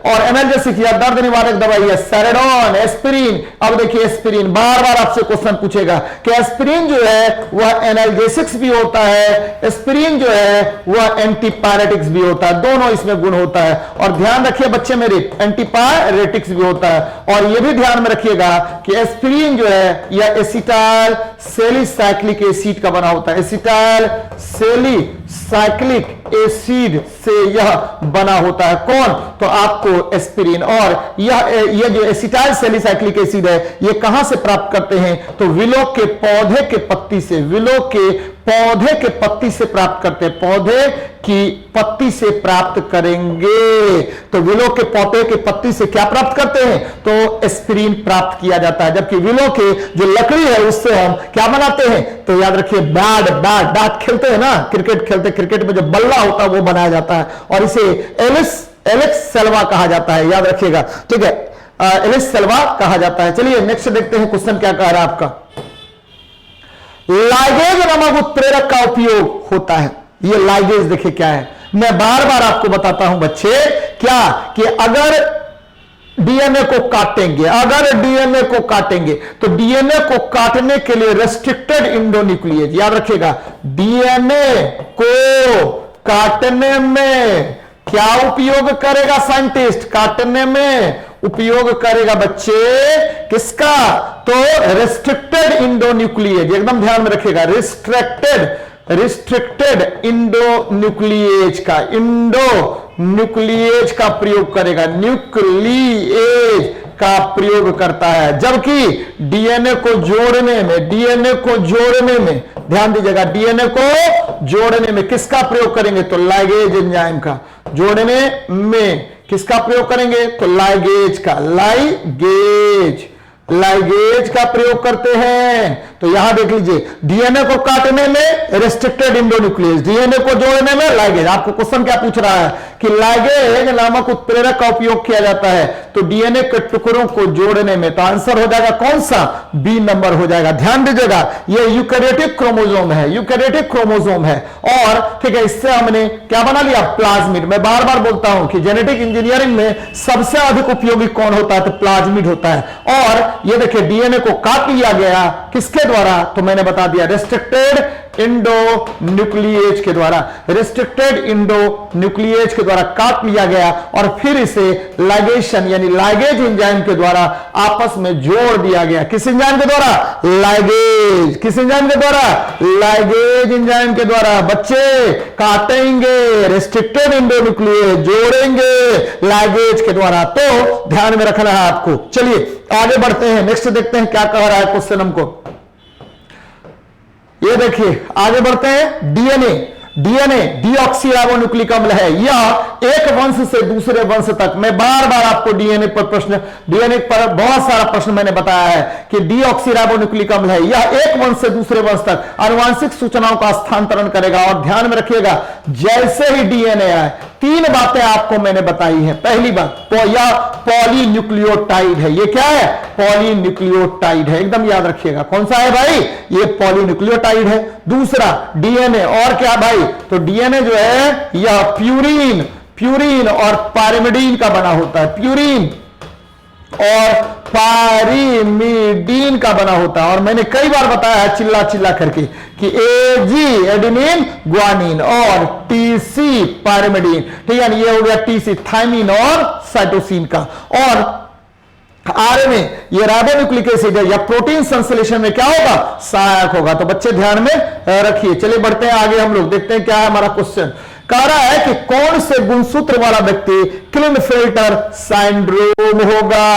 और एनाल्जेसिक या दर्द निवारक दवाई है सेरेडोन, एस्पिरिन। अब देखिए एस्पिरिन, बार बार आपसे क्वेश्चन पूछेगा कि एस्पिरिन जो है वह एनाल्जेसिक्स भी होता है, एस्पिरिन जो है वह एंटीपायरेटिक्स भी होता है, दोनों इसमें गुण होता है। और ध्यान रखिए बच्चे मेरे, एंटीपायरेटिक्स भी होता है। और यह भी ध्यान में रखिएगा कि एस्पिरिन जो है यह एसिटाइल सैलिसाइक्लिक एसिड का बना होता है। एसिटाइल सैलिसाइक्लिक एसिड से यह बना होता है। कौन? तो आपको एस्पिरिन। और यह जो एसिटाइल सैलिसाइक्लिक एसिड है, यह कहां से प्राप्त करते हैं, तो विलो के पौधे के पत्ती से, विलो के पौधे के पत्ती से प्राप्त करते हैं। पौधे की पत्ती से प्राप्त करेंगे, तो विलो के पौधे के पत्ती से क्या प्राप्त करते हैं, तो एस्पिरिन प्राप्त किया जाता है। जबकि विलो के जो लकड़ी है उससे हम क्या बनाते हैं, तो याद रखिए बैट खेलते हैं ना, क्रिकेट खेलते, क्रिकेट में जो बल्ला होता है वो बनाया जाता है, और इसे एलिस सेल्वा कहा जाता है। याद रखिएगा, ठीक है, एलिस सेल्वा कहा जाता है। चलिए नेक्स्ट देखते हैं क्वेश्चन क्या कह रहा है आपका। लाइगेज नामक उत्प्रेरक का उपयोग होता है। ये लाइगेज देखिए क्या है, मैं बार बार आपको बताता हूं बच्चे, क्या कि अगर डीएनए को काटेंगे, अगर डीएनए को काटेंगे, तो डीएनए को काटने के लिए रेस्ट्रिक्टेड इंडोन्यूक्लिएज, याद रखिएगा, डीएनए को काटने में क्या उपयोग करेगा साइंटिस्ट, काटने में उपयोग करेगा बच्चे किसका, तो रेस्ट्रिक्टेड इंडोन्यूक्लिएज। एकदम ध्यान में रखिएगा, रिस्ट्रिक्टेड इंडोन्यूक्लिएज का, इंडोन्यूक्लिएज का प्रयोग करेगा, न्यूक्लिएज का प्रयोग करता है। जबकि डीएनए को जोड़ने में, डीएनए को जोड़ने में ध्यान दीजिएगा, डीएनए को जोड़ने में किसका प्रयोग करेंगे, तो लाइगेज एंजाइम का। जोड़ने में किसका प्रयोग करेंगे, तो लाइगेज का, लाइगेज का प्रयोग करते हैं। तो यहां देख लीजिए, डीएनए को काटने में रेस्ट्रिक्टेड इंडोन्यूक्लियस, डीएनए को जोड़ने में लाइगेज। आपको क्वेश्चन क्या पूछ रहा है कि लाइगेज नामक उत्प्रेरक का उपयोग किया जाता है तो डीएनए के टुकड़ों को जोड़ने में, तो आंसर हो जाएगा कौन सा, बी नंबर हो जाएगा। ध्यान दीजिएगा, ये यूकैरियोटिक क्रोमोसोम है, यूकैरियोटिक क्रोमोसोम है। और ठीक है, इससे हमने क्या बना लिया, प्लाज्मिड। मैं बार बार बोलता हूं कि जेनेटिक इंजीनियरिंग में सबसे अधिक उपयोगी कौन होता है, तो प्लाज्मिड होता है। और ये देखिए डीएनए को काट लिया गया किसके द्वारा, तो मैंने बता दिया रेस्ट्रिक्टेड इंडोन्यूक्लिएज के द्वारा, रेस्ट्रिक्टेड इंडोन्यूक्लिएज के द्वारा काट लिया गया और फिर इसे लाइगेशन यानी लाइगेज एंजाइम के द्वारा आपस में जोड़ दिया गया। किस एंजाइम के द्वारा, लाइगेज। किस एंजाइम के द्वारा, लाइगेज एंजाइम के द्वारा। बच्चे काटेंगे रेस्ट्रिक्टेड इंडोन्यूक्लिएज, जोड़ेंगे लाइगेज के द्वारा। तो ध्यान में रखना है आपको। चलिए आगे बढ़ते हैं, नेक्स्ट देखते हैं क्या कह रहा है क्वेश्चन हमको। ये देखिए आगे बढ़ते हैं, डीएनए डीएनए डीऑक्सीराइबोन्यूक्लिक अम्ल है। यह एक वंश से दूसरे वंश तक, मैं बार बार आपको डीएनए पर बहुत सारा प्रश्न मैंने बताया है कि डीऑक्सीराइबोन्यूक्लिक अम्ल है, यह एक वंश से दूसरे वंश तक आनुवांशिक सूचनाओं का स्थानांतरण करेगा। और ध्यान में रखिएगा, जैसे ही डीएनए आए, तीन बातें आपको मैंने बताई हैं। पहली बात, यह पॉलीन्यूक्लियोटाइड है। ये क्या है? पॉलीन्यूक्लियोटाइड है, एकदम याद रखिएगा। कौन सा है भाई? ये पॉलीन्यूक्लियोटाइड है। दूसरा डीएनए, और क्या भाई? तो डीएनए जो है यह प्यूरिन और पायरिमिडीन का बना होता है, प्यूरिन और पायरिमिडीन का बना होता है। और मैंने कई बार बताया है चिल्ला चिल्ला करके कि एजी एडेनिन ग्वानिन और टीसी पायरिमिडीन, ठीक है। ये हो गया टीसी थायमिन और साइटोसिन का। और आरएनए ये राइबोन्यूक्लिक एसिड है, या प्रोटीन संश्लेषण में क्या होगा? सहायक होगा। तो बच्चे ध्यान में रखिए। चलिए बढ़ते हैं आगे, हम लोग देखते हैं क्या है हमारा क्वेश्चन। कह रहा है कि कौन से गुणसूत्र वाला व्यक्ति क्लिनफेल्टर सिंड्रोम होगा।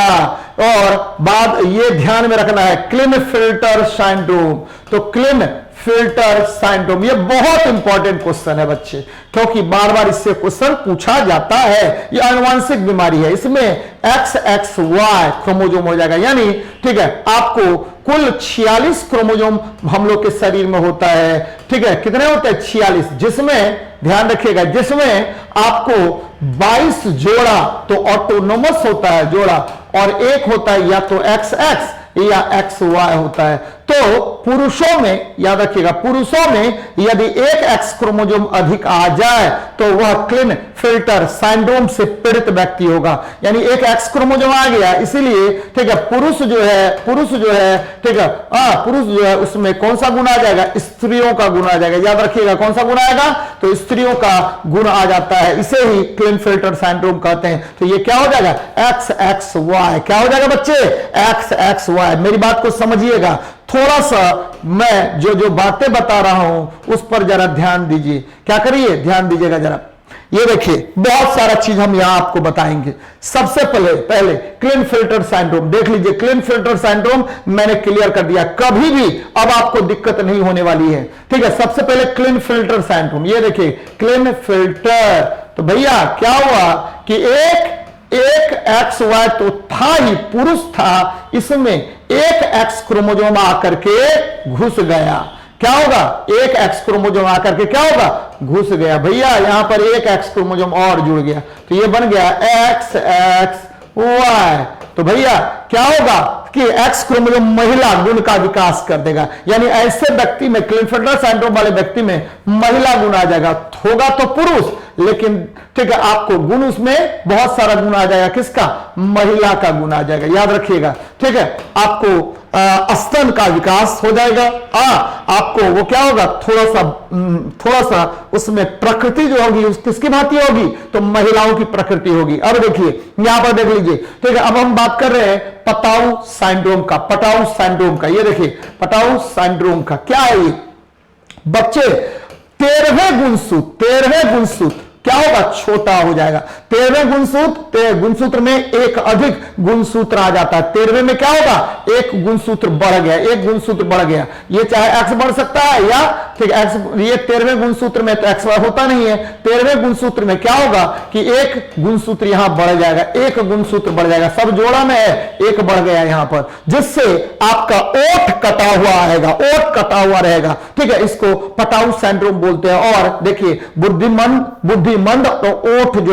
और बात ये ध्यान में रखना है, क्लिनफेल्टर सिंड्रोम। तो क्लिनफेल्टर सिंड्रोम ये बहुत इंपॉर्टेंट क्वेश्चन है बच्चे, क्योंकि बार बार इससे क्वेश्चन पूछा जाता है। ये आनुवांशिक बीमारी है, इसमें XXY क्रोमोजोम हो जाएगा, यानी ठीक है आपको कुल 46 क्रोमोजोम हम लोग के शरीर में होता है, ठीक है। कितने होते हैं? 46, जिसमें ध्यान रखिएगा, जिसमें आपको 22 जोड़ा तो ऑटोनोमस होता है जोड़ा, और एक होता है या तो XX या XY होता है। तो पुरुषों में याद रखिएगा, पुरुषों में यदि एक X क्रोमोजोम अधिक आ जाए तो वह क्लिनफेल्टर सिंड्रोम से पीड़ित व्यक्ति होगा। यानी एक X क्रोमोजोम आ गया, इसीलिए ठीक है पुरुष जो है ठीक है पुरुष जो है उसमें कौन सा गुण आ जाएगा? स्त्रियों का गुण आ जाएगा। याद रखिएगा कौन सा गुण आएगा? तो स्त्रियों का गुण आ जाता है, इसे ही क्लिनफेल्टर सिंड्रोम कहते हैं। तो ये क्या हो जाएगा? XXY। क्या हो जाएगा बच्चे? XXY। मेरी बात को समझिएगा, थोड़ा सा मैं जो बातें बता रहा हूं उस पर जरा ध्यान दीजिए। क्या करिए? ध्यान दीजिएगा जरा। ये देखिए बहुत सारा चीज हम यहां आपको बताएंगे। सबसे पहले क्लिनफेल्टर सिंड्रोम देख लीजिए। क्लिनफेल्टर सिंड्रोम मैंने क्लियर कर दिया, कभी भी अब आपको दिक्कत नहीं होने वाली है, ठीक है। सबसे पहले क्लिनफेल्टर सिंड्रोम, ये देखिए क्लिनफेल्टर। तो भैया क्या हुआ कि एक XY तो था ही, पुरुष था, इसमें एक X क्रोमोजोम आकर के घुस गया। क्या होगा? एक X क्रोमोजोम आकर के क्या होगा? घुस गया। भैया यहां पर एक X क्रोमोजोम और जुड़ गया, तो ये बन गया XXY। तो भैया क्या होगा कि X क्रोमोजोम महिला गुण का विकास कर देगा, यानी ऐसे व्यक्ति में, क्लिनफेल्टर सिंड्रोम वाले व्यक्ति में महिला गुण आ जाएगा। होगा तो पुरुष, लेकिन ठीक है आपको गुण उसमें बहुत सारा गुण आ जाएगा। किसका? महिला का गुण आ जाएगा। याद रखिएगा, ठीक है। आपको स्तन का विकास हो जाएगा। आपको वो क्या होगा? थोड़ा सा उसमें प्रकृति जो होगी किसकी भांति होगी? तो महिलाओं की प्रकृति होगी। अब देखिए यहां पर देख लीजिए, ठीक है। अब हम बात कर रहे हैं पटाऊ सिंड्रोम का। पटाऊ सिंड्रोम का ये देखिए, पटाऊ सिंड्रोम का क्या है ये बच्चे? 13वें गुणसूत्र क्या होगा? छोटा हो जाएगा। 13वें गुणसूत्र में एक अधिक गुणसूत्र आ जाता है। 13वें में क्या होगा? एक गुणसूत्र बढ़ गया, ये चाहे X बढ़ सकता है या ठीक है X। ये 13वें गुणसूत्र में तो XY होता नहीं है। 13वें गुणसूत्र में क्या होगा कि एक गुणसूत्र यहां बढ़ जाएगा, एक गुणसूत्र बढ़ जाएगा। सब जोड़ा में है, एक बढ़ गया यहां पर, जिससे आपका ओठ कटा हुआ रहेगा, ठीक है। इसको पटाऊ सिंड्रोम बोलते हैं। और देखिए बुद्धिमंद तो ओठ जो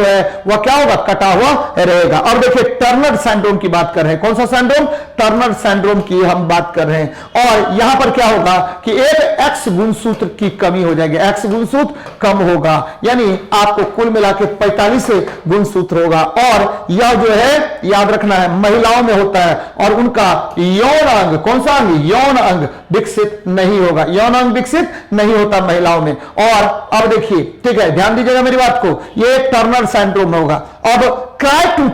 है वह क्या होगा? कटा हुआ रहेगा। और देखिए टर्नर सिंड्रोम की बात कर रहे हैं। कौन सा सिंड्रोम? टर्नर सिंड्रोम की हम बात कर रहे हैं। और यहां पर क्या होगा कि एक X गुणसूत्र की कमी हो जाएगी, X गुणसूत्र कम होगा, यानी आपको कुल मिला के 45 गुणसूत्र होगा। और यह जो है याद रखना है महिलाओं में होता है, और उनका यौन अंग, कौन सा अंग? यौन अंग विकसित नहीं होगा, यौन अंग विकसित नहीं होता महिलाओं में। और अब देखिए, ठीक है ध्यान दीजिएगा मेरी बात को, ये टर्नर सिंड्रोम होगा। अब क्राई टू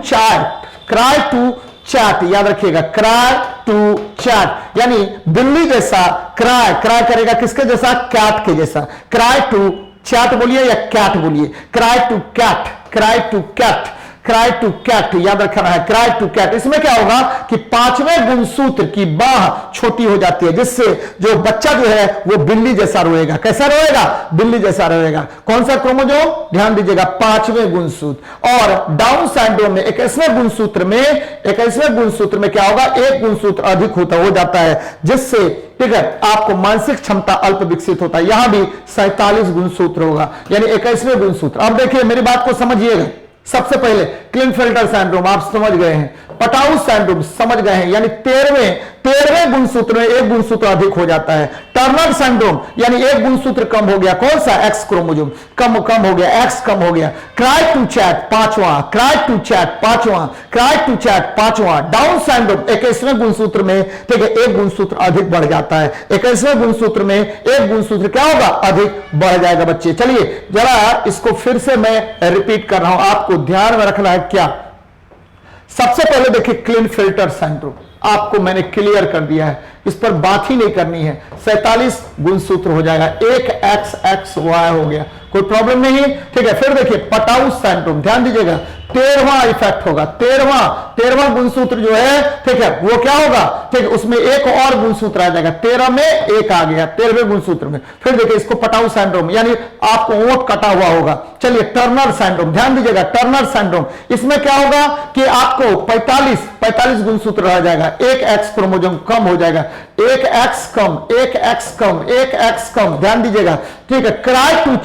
चैट याद रखिएगा, क्राई टू चैट, यानी बिल्ली जैसा क्राई करेगा, किसके जैसा? कैट के जैसा। क्राई टू चैट बोलिए या कैट बोलिए, cry to cat cry to cat, याद रखना है क्राई टू कैट। इसमें क्या होगा कि पांचवें गुणसूत्र की बाह छोटी हो जाती है, जिससे जो बच्चा जो है वो बिल्ली जैसा रोएगा। कैसा रोएगा? बिल्ली जैसा रोएगा। कौन सा क्रोमोसोम? ध्यान दीजिएगा, पांचवें गुणसूत्र। और डाउन सिंड्रोम में 21वें गुणसूत्र में क्या होगा? एक गुणसूत्र अधिक हो जाता है, जिससे ठीक है आपको मानसिक क्षमता अल्प विकसित होता है। यहां भी 47 गुणसूत्र होगा, यानी 21वें गुणसूत्र। अब देखिए मेरी बात को समझिएगा। सबसे पहले क्लिनफेल्टर सिंड्रोम आप समझ गए हैं, पटाउस सिंड्रोम समझ गए हैं, यानी 13वें गुणसूत्र में एक गुणसूत्र अधिक हो जाता है। टर्नर सिंड्रोम यानी एक गुणसूत्र कम हो गया, कौन सा? एक्स क्रोमोसोम कम हो गया, एक्स कम हो गया। क्राई टू चैट पांचवां, क्राई टू चैट पांचवां। डाउन सिंड्रोम 21वें गुणसूत्र में ठीक है एक गुणसूत्र अधिक बढ़ जाता है। 21वें गुणसूत्र में एक गुणसूत्र क्या होगा? अधिक बढ़ जाएगा बच्चे। चलिए जरा इसको फिर से मैं रिपीट कर रहा हूं, आपको ध्यान में रखना है। क्या? सबसे पहले देखिए क्लिनफेल्टर सिंड्रोम आपको मैंने क्लियर कर दिया है, इस पर बात ही नहीं करनी है। 47 गुणसूत्र हो जाएगा, एक एक्स एक्स वाई हो गया, कोई प्रॉब्लम नहीं। ठीक है, फिर देखिए पटाउस सिंड्रोम, ध्यान दीजिएगा 13वां इफेक्ट होगा। 13वां गुणसूत्र जो है ठीक है वो क्या होगा? ठीक है, उसमें एक और गुणसूत्र आ जाएगा, 13 में एक आ गया 13वें गुणसूत्र में। फिर देखिए इसको पटाउस सिंड्रोम, यानी आपको ओंठ कटा हुआ होगा। चलिए टर्नर सिंड्रोम, ध्यान दीजिएगा टर्नर सिंड्रोम, इसमें क्या होगा कि आपको 45 गुणसूत्र रह जाएगा, एक एक्स क्रोमोसोम कम हो जाएगा, एक एक्स कम, ध्यान दीजिएगा। ठीक है, क्राई टू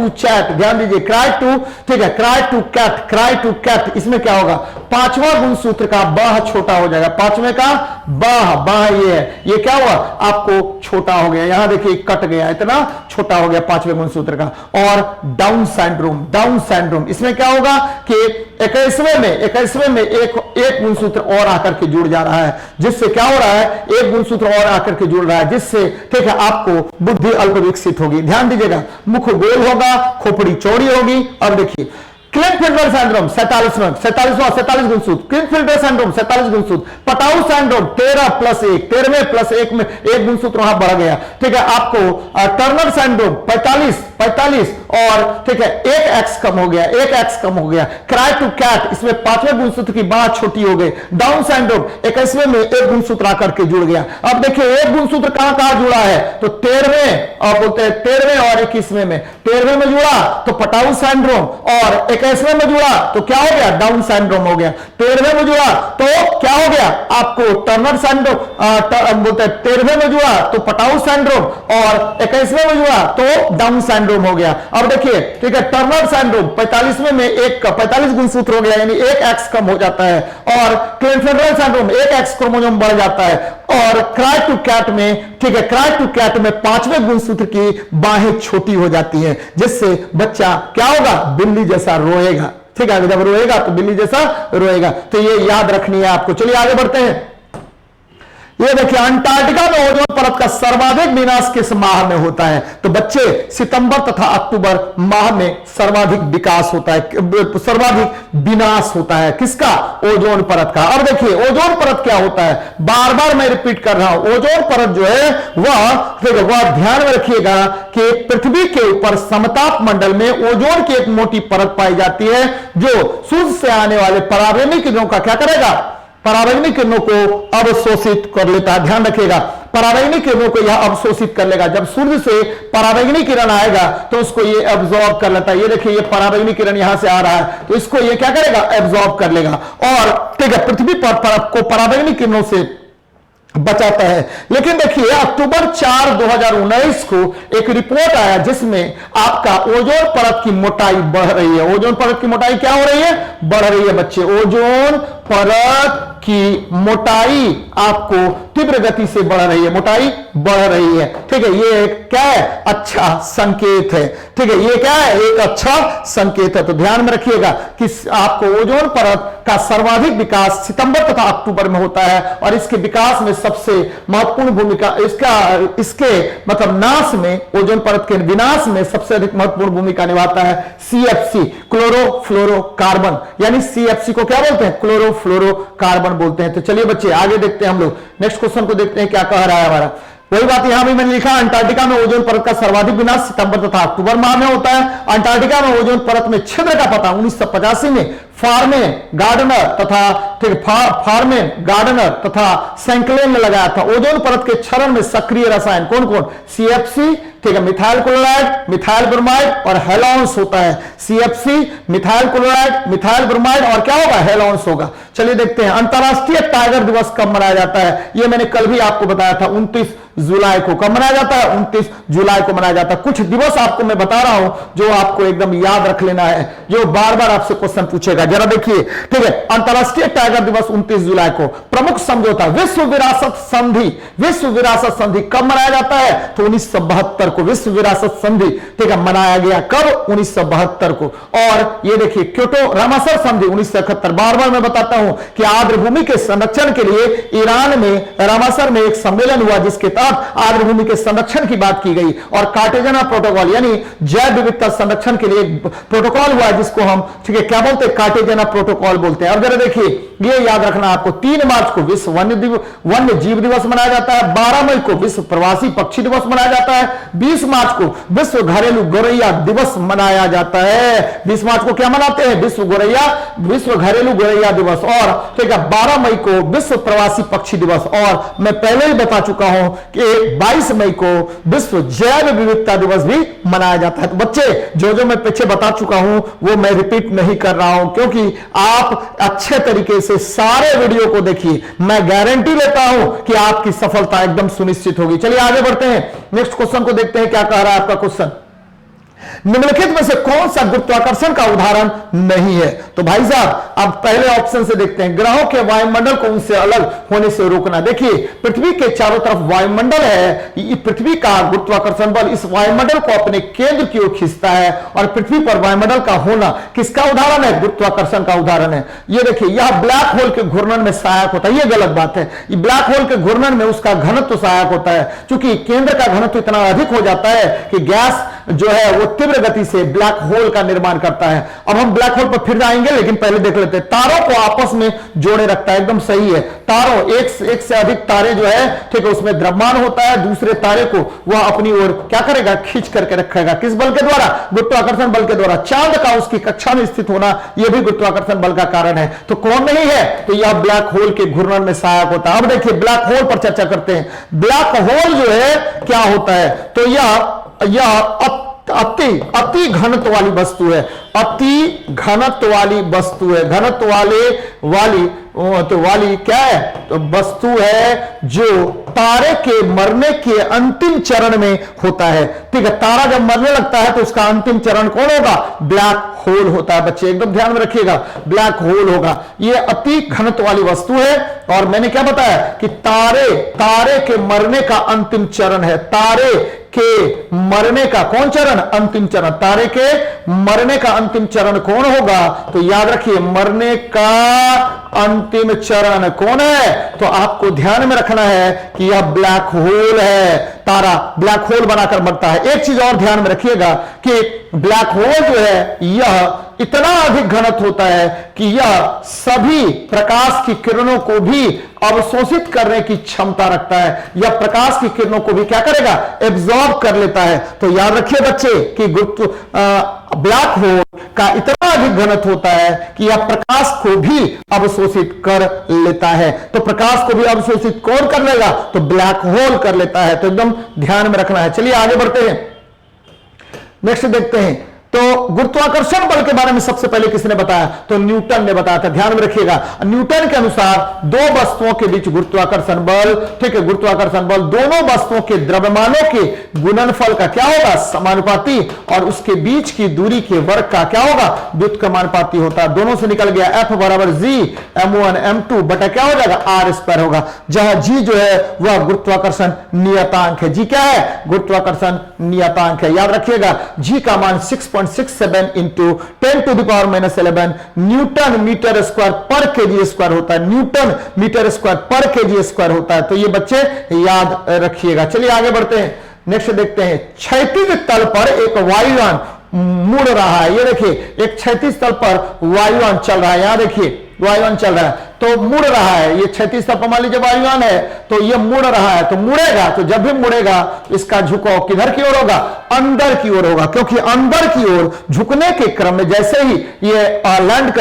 चैट, ध्यान दीजिए क्राई टू, ठीक है क्राई टू कैट, इसमें क्या होगा? पांचवा गुणसूत्र का बाह छोटा हो जाएगा, पांचवें का बाह ये है, ये क्या हुआ? आपको छोटा हो गया, यहां देखिए कट गया, इतना छोटा हो गया पांचवें गुणसूत्र का। और डाउन सिंड्रोम, इसमें क्या होगा कि 21वें में एक गुणसूत्र और आकर के जुड़ जा रहा है, जिससे क्या हो रहा है? एक गुणसूत्र और आकर के जुड़ रहा है, जिससे ठीक है आपको बुद्धि अल्प विकसित होगी। ध्यान दीजिएगा, मुख गोल होगा, खोपड़ी चौड़ी होगी। अब देखिए क्लिनफेल्टर सिंड्रोम 47 गुणसूत्र, क्लिनफेल्टर सिंड्रोम 47 गुणसूत्र, पटाउस सिंड्रोम 13 प्लस 1 में एक गुणसूत्र वहां बढ़ गया। ठीक है, आपको टर्नर सिंड्रोम 45 और ठीक है एक एक्स कम हो गया। क्राई टू कैट, इसमें पांचवें गुणसूत्र की बात छोटी हो गई। डाउन सिंड्रोम 21वें में एक गुणसूत्र आकर के जुड़ गया। अब देखिए एक गुणसूत्र कहां जुड़ा है? तो 13वें और बोलते हैं 13वें और 21वें में, 13वें में जुड़ा तो पटाउस सिंड्रोम, और 21वें में जुड़ा तो क्या हो गया? डाउन सिंड्रोम हो गया। 13वें में जुड़ा तो क्या हो गया? आपको टर्नर सिंड्रोम, बोलते हैं 13वें में जुड़ा तो पटाउस सिंड्रोम, और 21वें में जुड़ा तो डाउन सिंड्रोम हो गया। अब देखिए ठीक है टर्नर सिंड्रोम 45वें में 45 गुणसूत्र हो गया, यानी एक एक्स कम हो जाता है। और क्लिनफेल्टर सिंड्रोम एक एक्स क्रोमोसोम बढ़ जाता है। और क्राई टू कैट में ठीक है पांचवें गुणसूत्र की बाहें छोटी हो जाती हैं, जिससे बच्चा क्या होगा? बिल्ली जैसा रोएगा। ठीक है, जब रोएगा तो बिल्ली जैसा रोएगा, तो ये याद रखनी है आपको। चलिए आगे बढ़ते हैं। ये देखिए अंटार्कटिका में ओजोन परत का सर्वाधिक विनाश किस माह में होता है? तो बच्चे सितंबर तथा अक्टूबर माह में सर्वाधिक विकास होता है, सर्वाधिक विनाश होता है। किसका? ओजोन परत का। अब देखिए ओजोन परत क्या होता है, बार बार मैं रिपीट कर रहा हूं। ओजोन परत जो है वह ध्यान में रखिएगा कि पृथ्वी के ऊपर समताप मंडल में ओजोन की एक मोटी परत पाई जाती है, जो सूर्य से आने वाले पराबैंगनी किरणों का क्या करेगा? पराबैंगनी किरणों को अवशोषित कर लेता है। ध्यान रखिएगा, पराबैंगनी किरणों को यह अवशोषित कर लेगा। जब सूर्य से पराबैंगनी किरण आएगा तो उसको ये एब्जॉर्ब कर लेता है। ये देखिए ये पराबैंगनी किरण यहां से आ रहा है, तो इसको ये क्या करेगा? एब्जॉर्ब कर लेगा, और ठीक है पृथ्वी पर को पराबैंगनी किरणों से बचाता है। लेकिन देखिए अक्टूबर 4, 2019 को एक रिपोर्ट आया, जिसमें आपका ओजोन परत की मोटाई बढ़ रही है। ओजोन परत की मोटाई क्या हो रही है? बढ़ रही है बच्चे। ओजोन परत की मोटाई आपको तीव्र गति से बढ़ रही है, मोटाई बढ़ रही है। ठीक है, ये क्या है? अच्छा संकेत है। ठीक है, ये क्या है? एक अच्छा संकेत है। तो ध्यान में रखिएगा कि आपको ओजोन परत का सर्वाधिक विकास सितंबर तथा अक्टूबर में होता है, और इसके विकास में सबसे महत्वपूर्ण भूमिका इसके मतलब नाश में, ओजोन परत के विनाश में सबसे अधिक महत्वपूर्ण भूमिका निभाता है CFC, क्लोरोफ्लोरोकार्बन। यानी CFC को क्या बोलते हैं? क्लोरोफ्लोरोकार्बन बोलते हैं। तो चलिए बच्चे आगे देखते हैं, हम लोग नेक्स्ट क्वेश्चन को देखते हैं क्या कह रहा है हमारा। वही बात यहां भी मैंने लिखा, अंटार्कटिका में ओजोन परत का सर्वाधिक विनाश सितंबर तथा अक्टूबर माह में होता है। अंटार्कटिका में ओजोन परत में छिद्र का पता 1985 में फार्मेन गार्डनर तथा ठीक फार्मेन गार्डनर तथा सैंकलेन ने लगाया था। ओजोन परत के क्षरण में सक्रिय रसायन कौन कौन? सीएफसी, ठीक है, मिथाइल क्लोराइड, मिथाइल ब्रोमाइड और हेलोन्स होता है। CFC, methyl chloride, methyl bromide और क्या होगा? हेलोन्स होगा। चलिए देखते हैं अंतरराष्ट्रीय टाइगर दिवस कब मनाया जाता है। यह मैंने कल भी आपको बताया था, 29 जुलाई को। कब मनाया जाता है? 29 जुलाई को मनाया जाता है। कुछ दिवस आपको मैं बता रहा हूं जो आपको एकदम याद रख लेना है, जो बार बार आपसे क्वेश्चन पूछेगा। जरा देखिए, ठीक है, अंतरराष्ट्रीय टाइगर दिवस 29 जुलाई को। प्रमुख समझौता विश्व विरासत संधि, विश्व विरासत संधि कब मनाया जाता है? तो 1972 को विश्व विरासत संधि, ठीक है, मनाया गया। कब? 1972 को। और ये देखिए क्योटो रामसर संधि 1971। बार बार मैं बताता हूं कि आर्द्रभूमि के संरक्षण के लिए ईरान में रामसर में एक सम्मेलन हुआ जिसके तहत आर्द्रभूमि के संरक्षण की बात की गई और कार्टेजना प्रोटोकॉल यानी जैव विविधता संरक्षण के लिए प्रोटोकॉल हुआ जिसको हम, ठीक है, क्या बोलते हैं? कार्टेजना प्रोटोकॉल बोलते हैं। और जरा देखिए, ये याद रखना आपको, 3 मार्च को विश्व वन्य जीव दिवस मनाया जाता है। 12 मई को विश्व प्रवासी पक्षी दिवस मनाया जाता है। 20 मार्च को विश्व घरेलू गौरैया दिवस मनाया जाता है। 20 मार्च को क्या मनाते हैं? विश्व घरेलू गौरैया दिवस। और ठीक है, 12 मई को विश्व प्रवासी पक्षी दिवस। और मैं पहले ही बता चुका हूं कि 22 मई को विश्व जैव विविधता दिवस भी मनाया जाता है। तो बच्चे, जो मैं पीछे बता चुका हूं वो मैं रिपीट नहीं कर रहा हूं, क्योंकि आप अच्छे तरीके से सारे वीडियो को देखिए। मैं गारंटी लेता हूं कि आपकी सफलता एकदम सुनिश्चित होगी। चलिए आगे बढ़ते हैं, नेक्स्ट क्वेश्चन को देखते हैं क्या कह रहा है आपका क्वेश्चन। निम्नलिखित में से कौन सा गुरुत्वाकर्षण का उदाहरण नहीं है? तो भाई साहब, अब पहले ऑप्शन से देखते हैं, ग्रहों के वायुमंडल को उनसे अलग होने से रोकना। देखिए, पृथ्वी के चारों तरफ वायुमंडल है, पृथ्वी का गुरुत्वाकर्षण बल इस वायुमंडल को अपने केंद्र की ओर खींचता है और पृथ्वी पर वायुमंडल का होना किसका उदाहरण है? गुरुत्वाकर्षण का उदाहरण है। ये देखिए, यह ब्लैक होल के घूर्णन में सहायक होता है। यह गलत बात है। ब्लैक होल के घूर्णन में उसका घनत्व सहायक होता है, क्योंकि केंद्र का घनत्व इतना अधिक हो जाता है कि गैस जो है वो तीव्र गति से ब्लैक होल का निर्माण करता है। अब हम ब्लैक होल पर फिर आएंगे, लेकिन पहले देख लेते हैं। तारों को आपस में जोड़े रखता है, एकदम सही है। तारों, एक से अधिक तारे जो है, ठीक है, उसमें द्रव्यमान होता है। दूसरे तारे को वह अपनी ओर क्या करेगा? खींच करके रखेगा। किस बल के द्वारा? गुरुत्वाकर्षण बल के द्वारा। चांद का उसकी कक्षा में स्थित होना यह भी गुरुत्वाकर्षण बल का कारण है। तो कौन नहीं है? तो यह ब्लैक होल के घूर्णन में सहायक होता है। अब देखिए, ब्लैक होल पर चर्चा करते हैं। ब्लैक होल जो है क्या होता है? तो यह अति घनत्व वाली वस्तु है। अति घनत्व वाली वस्तु है। घनत्व वाली क्या है? तो वस्तु है जो तारे के मरने के अंतिम चरण में होता है। ठीक है, तारा जब मरने लगता है तो उसका अंतिम चरण कौन होगा? ब्लैक होल होता है। बच्चे एकदम ध्यान में रखिएगा, ब्लैक होल होगा। यह अति घनत्व वाली वस्तु है। और मैंने क्या बताया कि तारे के मरने का अंतिम चरण है। तारे के मरने का कौन चरण? अंतिम चरण। तारे के मरने का अंतिम चरण कौन होगा? तो याद रखिए, मरने का अंतिम चरण कौन है? तो आपको ध्यान में रखना है कि यह ब्लैक होल है। तारा ब्लैक होल बनाकर मरता है। एक चीज और ध्यान में रखिएगा कि ब्लैक होल जो है यह इतना अधिक घनत्व होता है कि यह सभी प्रकाश की किरणों को भी अवशोषित करने की क्षमता रखता है। यह प्रकाश की किरणों को भी क्या करेगा? एब्जॉर्ब कर लेता है। तो याद रखिए बच्चे कि ब्लैक होल का इतना अधिक घनत्व होता है कि यह प्रकाश को भी अवशोषित कर लेता है। तो प्रकाश को भी अवशोषित कौन कर लेगा? तो ब्लैक होल कर लेता है। तो एकदम ध्यान में रखना है। चलिए आगे बढ़ते हैं, नेक्स्ट देखते हैं। तो गुरुत्वाकर्षण बल के बारे में सबसे पहले किसने बताया? तो न्यूटन ने बताया था। ध्यान में रखिएगा, न्यूटन के अनुसार दो वस्तुओं के बीच गुरुत्वाकर्षण बल, ठीक है, गुरुत्वाकर्षण बल दोनों वस्तुओं के द्रव्यमानों के गुणनफल का क्या होगा? समानुपाती। और उसके बीच की दूरी के वर्ग का क्या होगा? व्युत्क्रमानुपाती होता है। दोनों से निकल गया F बराबर G m1 m2 बटा क्या हो जाएगा? r स्क्वायर होगा। जहां G जो है वह गुरुत्वाकर्षण नियतांक है। G क्या है? गुरुत्वाकर्षण नियतांक है। याद रखिएगा, G का मान 6.67 इंटू 10⁻11 न्यूटन मीटर स्क्वायर पर केजी स्क्वायर होता है। न्यूटन मीटर स्क्वायर पर केजी स्क्वायर होता है। तो ये बच्चे याद रखिएगा। चलिए आगे बढ़ते हैं, नेक्स्ट देखते हैं। क्षैतिज तल पर एक वायुयान मुड़ रहा है। ये देखिए, एक क्षैतिज तल पर वायुयान चल रहा है। यहां देखिए, वायुयान चल रहा है। तो मुड़ रहा है, ये क्षैतिज तल पर मान लीजिए वायुयान है तो ये मुड़ रहा है, तो मुड़ेगा, तो जब भी मुड़ेगा इसका झुकाव किधर की ओर होगा, अंदर की ओर होगा, क्योंकि अंदर की ओर झुकने के क्रम में जैसे ही ये लैंड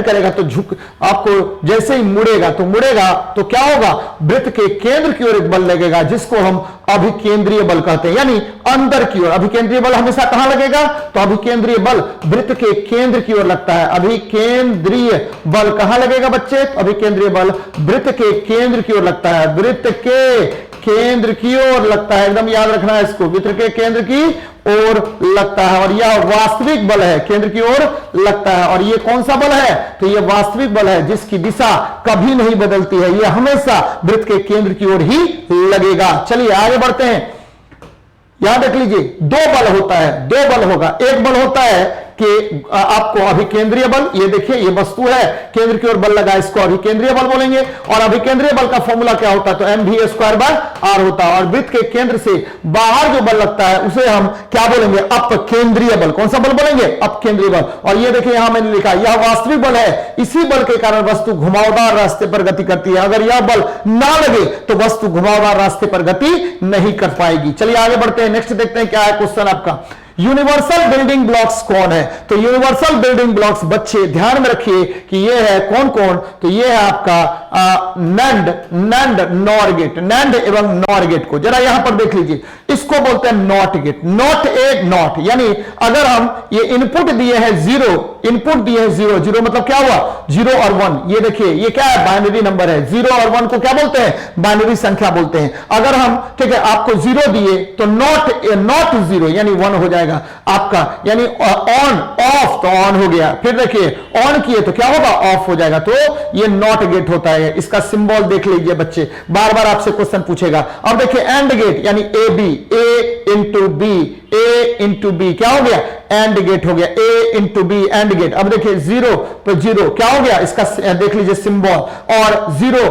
करेगा तो झुक आपको जैसे ही मुड़ेगा तो क्या होगा, वृत्त के केंद्र की ओर एक बल लगेगा जिसको हम अभिकेंद्रीय बल कहते हैं, यानी अंदर की ओर। अभिकेंद्रीय बल हमेशा कहां लगेगा, तो अभिकेंद्रीय बल वृत्त के केंद्र की ओर लगता है। अभिकेंद्रीय बल कहां लगेगा बच्चे, अभिकेंद्रीय बल वृत्त के केंद्र की ओर लगता है, वृत्त के केंद्र की ओर लगता है, एकदम याद रखना है इसको, वृत्त के केंद्र की ओर लगता है। और यह वास्तविक बल है, केंद्र की ओर लगता है। और यह कौन सा बल है, तो यह वास्तविक बल है जिसकी दिशा कभी नहीं बदलती है, यह हमेशा वृत्त के केंद्र की ओर ही लगेगा। चलिए आगे बढ़ते हैं, यहां देख लीजिए, दो बल होता है, दो बल होगा। एक बल होता है कि आपको अभिकेंद्रीय बल, ये देखिए ये वस्तु है, केंद्र की ओर बल लगा, इसको अभिकेंद्रीय बल बोलेंगे। और अभिकेंद्रीय बल का फॉर्मूला क्या होता है, तो mv²/r होता है। और वृत्त के केंद्र से बाहर जो बल लगता है उसे हम क्या बोलेंगे, अपकेंद्रीय बल। कौन सा बल बोलेंगे, अपकेंद्रीय बल। और ये देखिए यहां मैंने लिखा, यह वास्तविक बल है, इसी बल के कारण वस्तु घुमावदार रास्ते पर गति करती है। अगर यह बल ना लगे तो वस्तु घुमावदार रास्ते पर गति नहीं कर पाएगी। चलिए आगे बढ़ते हैं, नेक्स्ट देखते हैं क्या है क्वेश्चन आपका। यूनिवर्सल बिल्डिंग ब्लॉक्स कौन है, तो यूनिवर्सल बिल्डिंग ब्लॉक्स बच्चे ध्यान में रखिए कि ये है कौन कौन, तो ये है आपका नैंड नॉर गेट, नैंड एवं नॉर गेट को जरा यहां पर देख लीजिए, इसको बोलते हैं not gate. Not a not, यानी अगर हम ये इनपुट दिए हैं जीरो, इनपुट दिए हैं जीरो, जीरो मतलब क्या हुआ, 0 और 1, ये देखिए ये क्या है, बाइनरी नंबर है। 0 और 1 को क्या बोलते हैं, बाइनरी संख्या बोलते हैं। अगर हम ठीक है आपको 0 दिए तो नॉट 0 यानी 1 हो जाएगा आपका, यानी ऑन ऑफ तो ऑन हो गया, फिर देखिए ऑन किए तो क्या होगा, ऑफ हो जाएगा। तो ये नॉट गेट होता है, इसका सिंबल देख लीजिए बच्चे, बार बार आपसे क्वेश्चन पूछेगा। अब देखिए एंड गेट, यानी A B, A into B, A into B क्या हो गया, एंड गेट हो गया, A into B and gate. अब देखिए 0 तो 0 क्या हो गया, इसका देख लीजिए सिंबल, और 0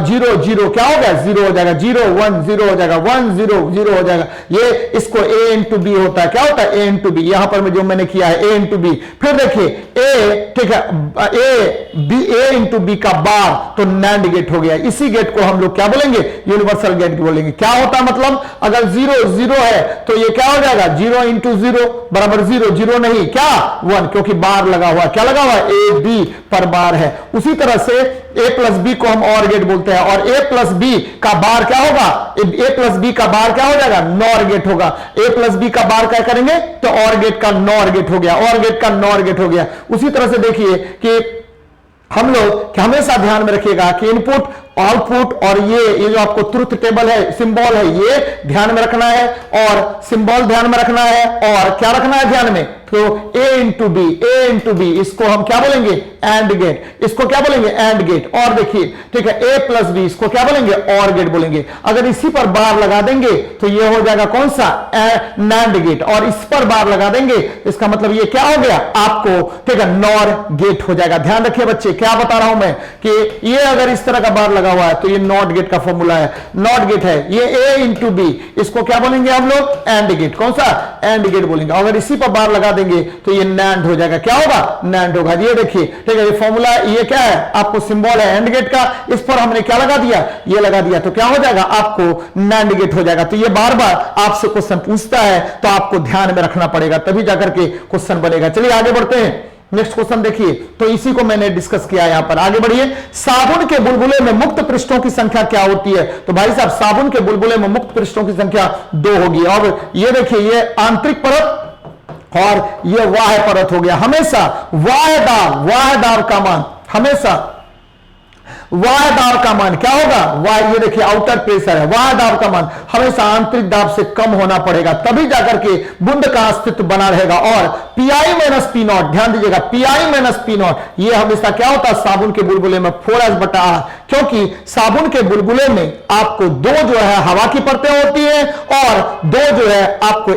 0 0 क्या हो गया, 0 हो जाएगा, 0 1 0 हो जाएगा, 1 0 0 हो जाएगा। ये इसको ए इंटू बी होता है, क्या होता है, ए इंटू बी। यहां पर मैं जो मैंने किया है ए इंटू बी, फिर देखिए ए, ठीक है, ए इंटू बी का बार तो नैंड गेट हो गया। इसी गेट को हम लोग क्या बोलेंगे, यूनिवर्सल गेट बोलेंगे। क्या होता है मतलब, अगर 0 0 है तो ये क्या हो जाएगा, 0 इंटू 0 बराबर 0, 0 नहीं क्या 1, क्योंकि बार लगा हुआ, क्या लगा हुआ है, ए बी पर बार है। उसी तरह से a प्लस बी को हम और गेट बोलते हैं, और a प्लस बी का बार क्या होगा, a प्लस बी का बार क्या हो जाएगा, नॉर गेट होगा। a प्लस बी का बार क्या करेंगे, तो और गेट का नॉर गेट हो गया, और गेट का नॉर गेट हो गया। उसी तरह से देखिए कि हम लोग हमेशा ध्यान में रखिएगा कि इनपुट आउटपुट और ये जो आपको ट्रुथ टेबल है, सिंबल है, ये ध्यान में रखना है, और सिंबल ध्यान में रखना है, और क्या रखना है ध्यान में, तो ए into B, A into B, इसको हम क्या बोलेंगे, एंड गेट, इसको क्या बोलेंगे, एंड गेट। और देखिए ठीक है, ए प्लस बी, इसको क्या बोलेंगे, और गेट बोलेंगे। अगर इसी पर बार लगा देंगे तो ये हो जाएगा कौन सा, नैंड गेट, और इस पर बार लगा देंगे इसका मतलब ये क्या हो गया आपको, ठीक है, नॉर गेट हो जाएगा। ध्यान रखिए बच्चे, क्या बता रहा हूं मैं कि ये अगर इस तरह का बार लगा हुआ है तो ये नॉट गेट का फॉर्मूला है, नॉट गेट है। ये ए इंटू बी, इसको क्या बोलेंगे हम लोग, एंड गेट। कौन सा, एंड गेट बोलेंगे। अगर इसी पर बार लगा देंगे तो ये नैंड हो जाएगा, क्या होगा, नैंड होगा। ये देखिए ठीक है, ये फॉर्मूला, ये क्या है आपको सिंबल है एंड गेट का, इस पर हमने क्या लगा दिया, ये लगा दिया, तो क्या हो जाएगा आपको नैंड गेट हो जाएगा। तो ये बार बार आपसे क्वेश्चन पूछता है तो आपको ध्यान में रखना पड़ेगा, तभी जाकर के क्वेश्चन बनेगा। चलिए आगे बढ़ते हैं, नेक्स्ट क्वेश्चन देखिए, तो इसी को मैंने डिस्कस किया यहां पर। आगे बढ़िए, साबुन के बुलबुले में मुक्त पृष्ठों की संख्या क्या होती है, तो भाई साहब साबुन के बुलबुले में मुक्त पृष्ठों की संख्या 2 होगी। और ये देखिए ये आंतरिक परत और ये बाह्य परत हो गया। हमेशा वाह दाब का मान, हमेशा वाह दाब का मान क्या होगा, वाह, ये देखिए आउटर प्रेशर है, वाह दाब का मान हमेशा आंतरिक दाब से कम होना पड़ेगा, तभी जाकर के बूंद का अस्तित्व बना रहेगा। और पीआई माइनस पी नॉट, ध्यान दीजिएगा, पीआई माइनस पी नॉट, ये हमेशा क्या होता है साबुन के बुलबुले में 4s/r, क्योंकि साबुन के बुलबुले में आपको दो जो है हवा की परतें होती है और दो जो है आपको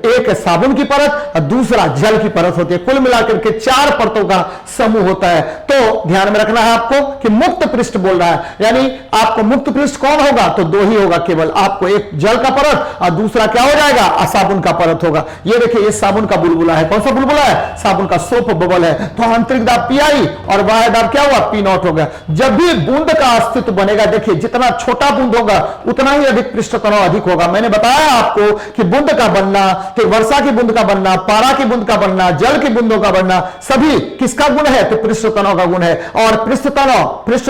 एक साबुन की परत और दूसरा जल की परत होती है। कुल मिलाकर के 4 परतों का समूह होता है। तो ध्यान में रखना है आपको कि मुक्त पृष्ठ बोल रहा है, यानी आपको मुक्त पृष्ठ कौन होगा, तो दो ही होगा केवल, आपको एक जल का परत और दूसरा क्या हो जाएगा, साबुन का परत होगा। ये देखिए ये साबुन का बुलबुला है। कौन सा बुलबुला है, साबुन का सोप बबल है। तो आंतरिक दाब पीआई और बाह्य दाब क्या हुआ, पी नॉट हो गया। जब भी बूंद का अस्तित्व बनेगा, देखिए जितना छोटा बूंद होगा उतना ही अधिक पृष्ठ तनाव अधिक होगा। मैंने बताया आपको कि बूंद का बनना, तो वर्षा की बूंद का बनना, पारा की बूंद का बनना, जल की बूंदों का बनना, सभी किसका गुण है, तो पृष्ठ तनाव का गुण है। और पृष्ठ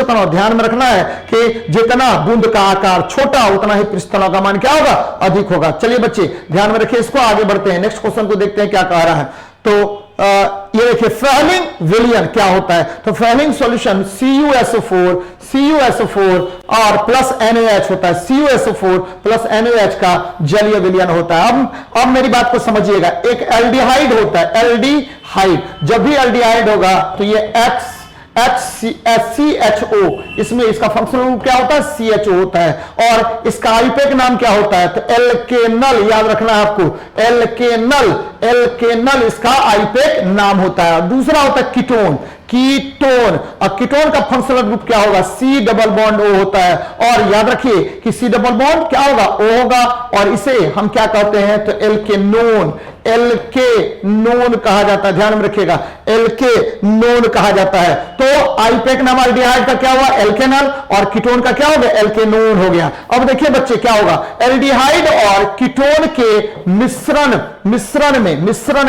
तनाव ध्यान में रखना है कि जितना बूंद का आकार छोटा उतना ही पृष्ठ तनाव का मान क्या होगा, अधिक होगा। चलिए बच्चे ध्यान में रखिए, इसको आगे बढ़ते हैं, नेक्स्ट क्वेश्चन को देखते हैं क्या कह रहा है। तो ये देखिए फ्रेहलिंग विलियन क्या होता है, तो फ्रेहलिंग सॉल्यूशन CuSO4 और प्लस NaH होता है। CuSO4 प्लस NaH का जलीय विलियन होता है। अब मेरी बात को समझिएगा, एक एल्डिहाइड होता है, एल्डिहाइड, जब भी एल्डिहाइड होगा तो ये CHO, इसमें इसका फंक्शनल ग्रुप क्या होता है, CHO होता है। और इसका आईपेक नाम क्या होता है, तो एल्केनल, याद रखना है आपको, एल्केनल इसका आईपेक नाम होता है। दूसरा होता है कीटोन, और कीटोन का फंक्शनल ग्रुप क्या होगा, C डबल बॉन्ड O होता है। और याद रखिए कि C डबल बॉन्ड क्या होगा, O होगा, और इसे हम क्या कहते हैं, तो एल्केनोन कहा जाता है। ध्यान में रखिएगा, एल्केनोन कहा जाता है। तो आईपेक नाम एल्डिहाइड का क्या हुआ, एल्केनल, और कीटोन का क्या हो गया, एल्केनोन हो गया। अब देखिए बच्चे क्या होगा, एल्डिहाइड और कीटोन के मिश्रण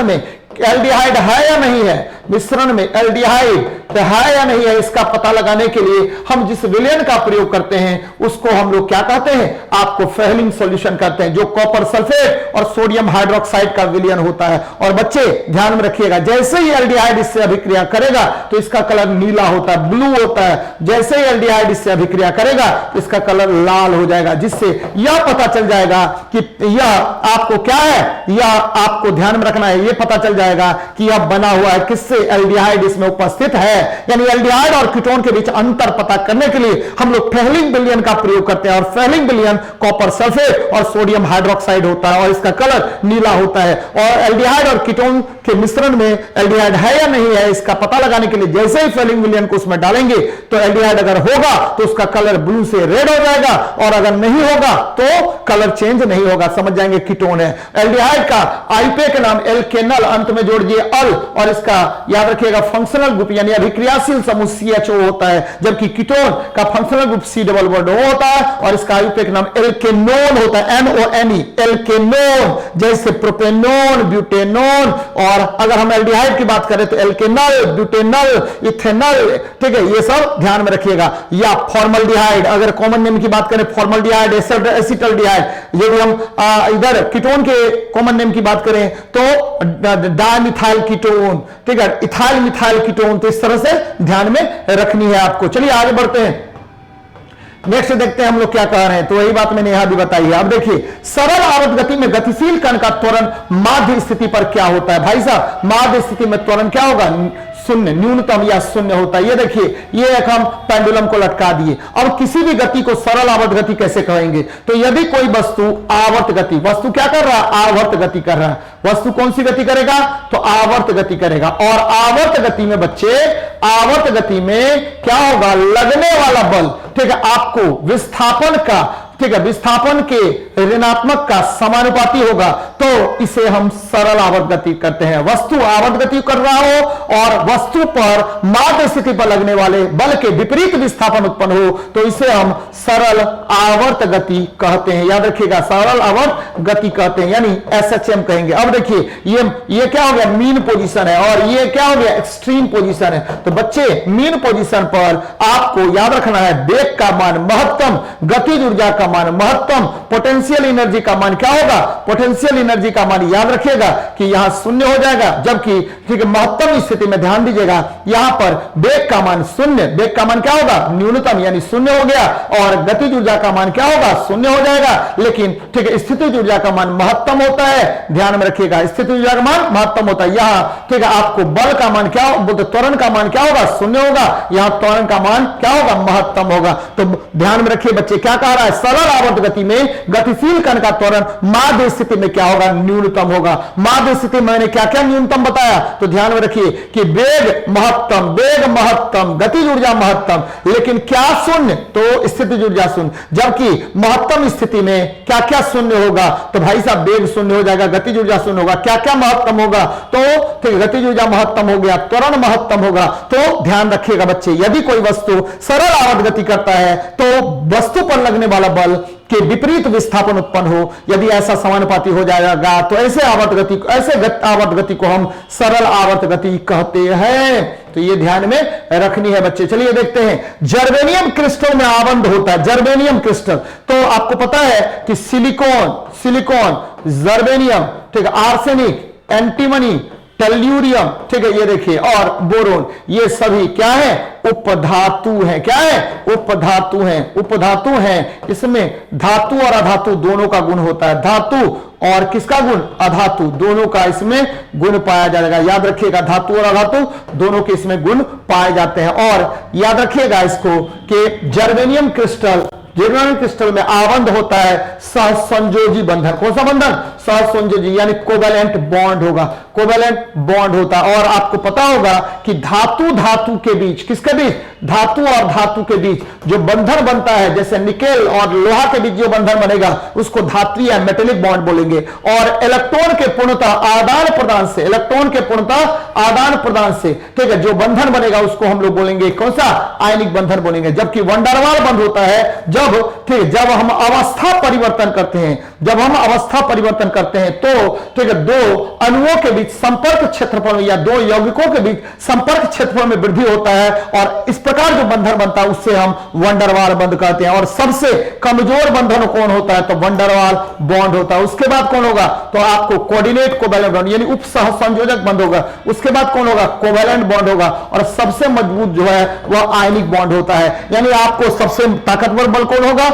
में एल्डिहाइड है या नहीं है, मिश्रण में एल्डिहाइड है या नहीं है, इसका पता लगाने के लिए हम जिस विलयन का प्रयोग करते हैं उसको हम लोग क्या कहते हैं, आपको फ्रेहलिंग सॉल्यूशन कहते हैं, जो कॉपर सल्फेट और सोडियम हाइड्रोक्साइड का विलयन होता है। और बच्चे ध्यान में रखिएगा, जैसे ही एल्डिहाइड इससे अभिक्रिया करेगा तो इसका कलर नीला होता है, ब्लू होता है। जैसे ही एल्डिहाइड इससे अभिक्रिया करेगा तो इसका कलर लाल हो जाएगा, जिससे यह पता चल जाएगा कि यह आपको क्या है, यह आपको ध्यान में रखना है, यह पता चल जाएगा कि यह बना हुआ है किससे, एल्डिहाइड इसमें उपस्थित है। यानी एल्डिहाइड और कीटोन के बीच अंतर पता करने के लिए हम लोग फ्रेहलिंग विलयन का प्रयोग करते हैं। और फ्रेहलिंग विलयन कॉपर सल्फेट और सोडियम हाइड्रोक्साइड होता है और इसका कलर नीला होता है। और एल्डिहाइड और कीटोन के मिश्रण में एल्डिहाइड है या नहीं है, इसका पता लगाने के लिए जैसे ही फ्रेहलिंग विलयन को उसमें डालेंगे तो एल्डिहाइड अगर होगा तो उसका कलर ब्लू से रेड हो जाएगा, और अगर नहीं होगा तो कलर चेंज नहीं होगा, समझ जाएंगे कीटोन है। एल्डिहाइड का आईपेक नाम एल्केनल, अंत में जोड़ दिए अल, और इसका याद रखिएगा फंक्शनल ग्रुप यानी अभिक्रियाशील समूह CHO होता है, जबकि कीटोन का functional group C double bond O होता है और इसका आईपेक नाम एल्केनोन होता है, NONE, एल्केनोन, जैसे प्रोपेनोन, ब्यूटेनोन। और अगर हम एल्डिहाइड की बात करें तो एल्केनल, ब्यूटेनल, इथेनल, ठीक है, ये सब ध्यान में रखिएगा। या फॉर्मल्डिहाइड, अगर कॉमन नेम की बात करें फॉर्मल्डिहाइड, एसिटल्डिहाइड। यदि हम इधर कीटोन के कॉमन नेम की बात करें तो डायमिथाइल कीटोन, ठीक है, इथाइल मिथाइल कीटोन। तो इस तरह से ध्यान में रखनी है आपको। चलिए आगे बढ़ते हैं, नेक्स्ट देखते हैं हम लोग क्या कह रहे हैं। तो वही बात मैंने यहां भी बताई है। अब देखिए सरल आवर्त गति में गतिशील कण का त्वरण माध्य स्थिति पर क्या होता है, भाई साहब माध्य स्थिति में त्वरण क्या होगा, शून्य, न्यूनतम या शून्य होता है। ये देखिए ये एक हम पेंडुलम को लटका दिए। अब किसी भी गति को सरल आवर्त गति कैसे कहेंगे, तो यदि कोई वस्तु आवर्त गति, वस्तु क्या कर रहा है, आवर्त गति कर रहा है, वस्तु कौन सी गति करेगा, तो आवर्त गति करेगा। और आवर्त गति में बच्चे, आवर्त गति में क्या होगा, लगने वाला बल, ठीक है, आपको विस्थापन का, ठीक है, विस्थापन के ऋणात्मक का समानुपाती होगा, तो इसे हम सरल आवर्त गति करते हैं। वस्तु आवर्त गति कर रहा हो और वस्तु पर माध्य स्थिति पर लगने वाले बल के विपरीत विस्थापन उत्पन्न हो, तो इसे हम सरल आवर्त गति कहते हैं। याद रखिएगा, सरल आवर्त गति कहते हैं, यानी SHM कहेंगे। अब देखिए ये क्या हो गया, मीन पोजीशन है, और ये क्या हो गया, एक्सट्रीम पोजीशन है। तो बच्चे मीन पोजीशन पर आपको याद रखना है वेग का मान महत्तम, गतिज ऊर्जा का मान महत्तम, पोटेंशियल एनर्जी का मान क्या होगा, पोटेंशियल एनर्जी का मान याद रखिएगा कि यहां शून्य हो जाएगा, जबकि ठीक है महत्तम स्थिति में ध्यान दीजिएगा यहां पर वेग का मान शून्य, वेग का मान क्या होगा न्यूनतम यानी शून्य हो गया, और गतिज ऊर्जा का मान क्या होगा शून्य हो जाएगा, लेकिन ठीक है स्थितिज ऊर्जा का मान महत्तम होता है। ध्यान में रखिएगा स्थितिज ऊर्जा का मान महत्तम होता है। यहां ठीक है आपको बल का मान क्या बोलते त्वरण का मान क्या होगा शून्य होगा, यहां त्वरण का मान क्या होगा महत्तम होगा। तो ध्यान में रखिए बच्चे क्या कह रहा है सरल आवर्त गति में गतिशील कण का त्वरण माध्य स्थिति में क्या होगा न्यूनतम होगा। माध्य स्थिति में मैंने क्या क्या न्यूनतम बताया, तो ध्यान में रखिए कि वेग महत्तम गतिज ऊर्जा महत्तम, लेकिन क्या शून्य तो स्थितिज ऊर्जा शून्य, जबकि महत्तम स्थिति में क्या क्या शून्य होगा, तो भाई साहब वेग शून्य हो जाएगा, गतिज ऊर्जा शून्य होगा, क्या क्या महत्तम होगा, तो ठीक गतिज ऊर्जा महत्तम हो गया, त्वरण महत्तम होगा। तो ध्यान रखिएगा बच्चे यदि कोई वस्तु सरल आवर्त गति करता है तो वस्तु पर लगने वाला बल के विपरीत विस्थापन उत्पन्न हो, यदि ऐसा समानुपाती हो जाएगा तो ऐसे आवर्त गति को हम सरल आवर्त गति कहते हैं। तो ये ध्यान में रखनी है बच्चे। चलिए देखते हैं जर्मेनियम क्रिस्टल में आबंध होता है। जर्मेनियम क्रिस्टल तो आपको पता है कि सिलिकॉन जर्मेनियम ठीक है, आर्सेनिक, एंटीमनी, टेल्यूरियम ठीक है ये देखिए, और बोरोन, ये सभी क्या है उपधातु हैं। क्या है उपधातु हैं। इसमें धातु और अधातु दोनों का गुण होता है, धातु और किसका गुण अधातु दोनों का इसमें गुण पाया जाएगा। याद रखिएगा धातु और अधातु दोनों के इसमें गुण पाए जाते हैं। और याद रखिएगा इसको कि जर्मेनियम क्रिस्टल में आबंध होता है सहसंयोजी बंधन। कौन सा बंधन सहसंयोजी यानी कोवेलेंट बॉन्ड होगा, कोवेलेंट बॉन्ड होता है। और आपको पता होगा कि धातु के बीच किसके बीच धातु और धातु के बीच जो बंधन बनता है, जैसे निकेल और लोहा के बीच जो बंधन बनेगा उसको धात्रीय या मेटेलिक बॉन्ड बोलेंगे। और इलेक्ट्रॉन के पूर्णतः आदान प्रदान से ठीक है जो बंधन बनेगा उसको हम लोग बोलेंगे कौन सा आयनिक बंधन बोलेंगे। जबकि वंडरवाल बंध होता है जब हम अवस्था परिवर्तन करते हैं तो ठीक है दो अणुओं के बीच संपर्क क्षेत्रफल या दो यौगिकों के बीच संपर्क क्षेत्रफल में वृद्धि होता है, और इस प्रकार जो बंधन बनता है उससे हम वंडरवाल बंध कहते हैं। और सबसे कमजोर बंधन कौन होता है तो वंडरवाल बॉन्ड होता है। उसके बाद कौन होगा तो आपको कोऑर्डिनेट कोवैलेंट बॉन्ड यानी उप सहसंयोजक बंध होगा। उसके बाद कौन होगा कोवैलेंट बॉन्ड होगा, और सबसे मजबूत जो है वह आयनिक बॉन्ड होता है। यानी आपको सबसे ताकतवर बल कौन होगा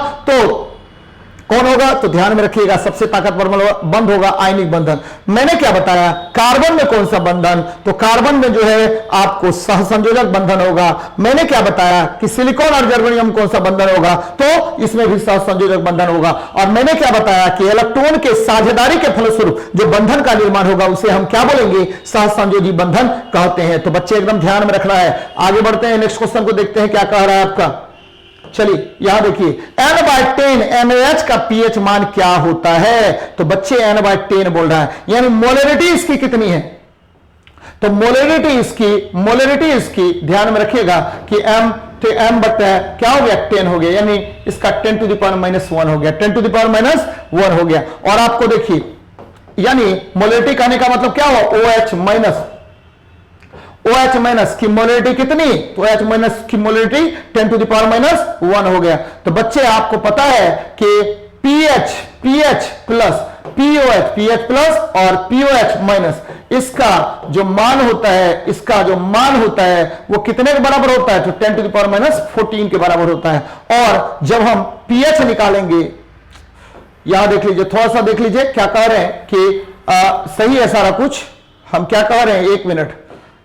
तो ध्यान में रखिएगा सबसे ताकतवर बंध होगा आयनिक बंधन। मैंने क्या बताया कार्बन में कौन सा बंधन, तो कार्बन में जो है आपको सहसंयोजक बंधन होगा। मैंने क्या बताया कि सिलिकॉन और जर्मेनियम कौन सा बंधन होगा, तो इसमें भी सहसंयोजक बंधन होगा। और मैंने क्या बताया कि इलेक्ट्रॉन के साझेदारी के फलस्वरूप जो बंधन का निर्माण होगा उसे हम क्या बोलेंगे सहसंयोजी बंधन कहते हैं। तो बच्चे एकदम ध्यान में रखना है। आगे बढ़ते हैं नेक्स्ट क्वेश्चन को देखते हैं क्या कह रहा है आपका। चलिए यहां देखिए N/10 NaH का pH मान क्या होता है, तो बच्चे N/10 बोल रहा है, यानी मोलरिटी इसकी कितनी है, तो मोलरिटी इसकी ध्यान में रखिएगा कि m बटा क्या हो गया 10 हो गया, यानी इसका 10 to the power -1 हो गया, 10 to the power -1 हो गया। और आपको देखिए यानी मोलरिटी कहने का मतलब क्या हुआ OH माइनस की मोलरिटी कितनी, तो OH माइनस की मोलरिटी 10 to the power -1 हो गया। तो बच्चे आपको पता है कि pH प्लस और POH माइनस इसका जो मान होता है वो कितने के बराबर होता है, तो 10 to the power -14 के बराबर होता है। और जब हम pH निकालेंगे, यहां देख लीजिए, थोड़ा सा देख लीजिए क्या कह रहे हैं कि सही है सारा कुछ, हम क्या कह रहे हैं, एक मिनट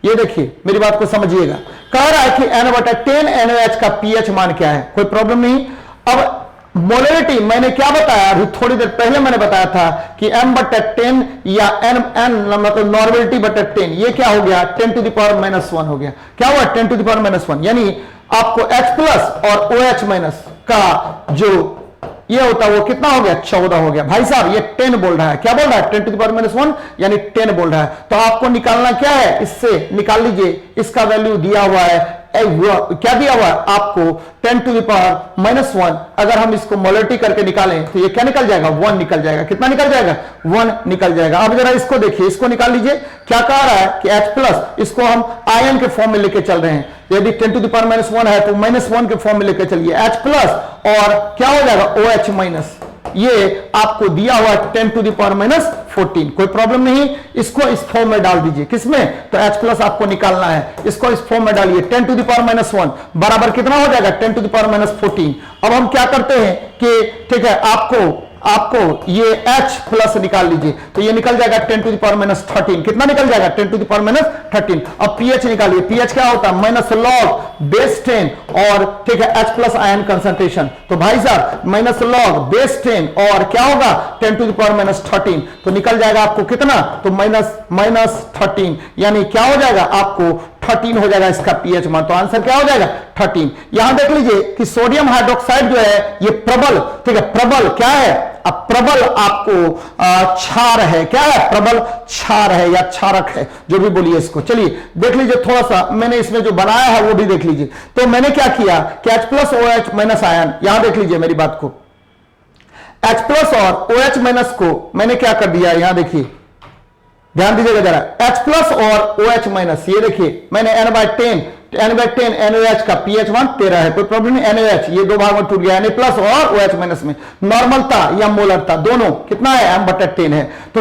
ये देखिए मेरी बात को समझिएगा। कह रहा है कि N/10 NaOH का pH मान क्या है, कोई प्रॉब्लम नहीं। अब मोलरिटी मैंने क्या बताया, अभी थोड़ी देर पहले मैंने बताया था कि M/10 या n मतलब नॉर्मलिटी बटा 10, ये क्या हो गया 10 to the power -1 हो गया। क्या हुआ 10 to the power -1, यानी आपको H प्लस और OH माइनस का जो ये होता है वो कितना हो गया 14 हो गया। भाई साहब ये 10 बोल रहा है, क्या बोल रहा है 10 to the power -1 यानी 10 बोल रहा है। तो आपको निकालना क्या है, इससे निकाल लीजिए, इसका वैल्यू दिया हुआ है, क्या दिया हुआ है आपको 10 to the power -1। अगर हम इसको मोलरिटी करके निकालें तो ये क्या निकल जाएगा 1 निकल जाएगा। कितना निकल जाएगा 1 निकल जाएगा। अब जरा इसको देखिए, इसको निकाल लीजिए, क्या कह रहा है कि H प्लस इसको हम आयन के फॉर्म में लेके चल रहे हैं, यदि 10 to the power -1 है तो -1 के फॉर्म में लेके चलिए H प्लस और क्या हो जाएगा OH माइनस, ये आपको दिया हुआ 10 टू द पावर माइनस 14, कोई प्रॉब्लम नहीं। इसको इस फॉर्म में डाल दीजिए, किसमें, तो h प्लस आपको निकालना है, इसको इस फॉर्म में डालिए। 10 टू द पावर माइनस 1 बराबर कितना हो जाएगा, 10 टू द पावर माइनस 14। अब हम क्या करते हैं कि ठीक है, आपको ये h प्लस निकाल लीजिए, तो ये निकल जाएगा 10 टू द पावर माइनस 13। कितना निकल जाएगा, 10 टू द पावर माइनस 13। अब pH निकालिए, pH क्या होता है, माइनस लॉग बेस 10 और ठीक है h प्लस आयन कंसंट्रेशन, तो भाई साहब माइनस लॉग बेस 10 और क्या होगा 10 टू द पावर माइनस 13, तो निकल जाएगा आपको कितना, तो माइनस 13, यानी क्या हो जाएगा आपको 13 हो जाएगा इसका pH मान। तो आंसर क्या हो जाएगा 13। यहां देख लीजिए कि सोडियम हाइड्रोक्साइड जो है ये प्रबल, ठीक है, प्रबल क्या है, अब प्रबल आपको क्षार है, क्या है, प्रबल क्षार है या क्षारक है, जो भी बोलिए इसको। चलिए देख लीजिए, थोड़ा सा मैंने इसमें जो बनाया है वो भी देख लीजिए। तो मैंने क्या किया कि H plus OH minus ion, यहां देख लीजिए मेरी बात को, H प्लस और OH माइनस को मैंने क्या कर दिया, यहां देखिए, ध्यान दीजिएगा जरा, H प्लस और OH माइनस, ये देखिए मैंने n/10 NOH का pH मान 13 है, कोई प्रॉब्लम नहीं। NOH ये दो भाग में टूट गया, Na प्लस और OH माइनस में नॉर्मलता या मोलरता दोनों कितना है, m/10 है। तो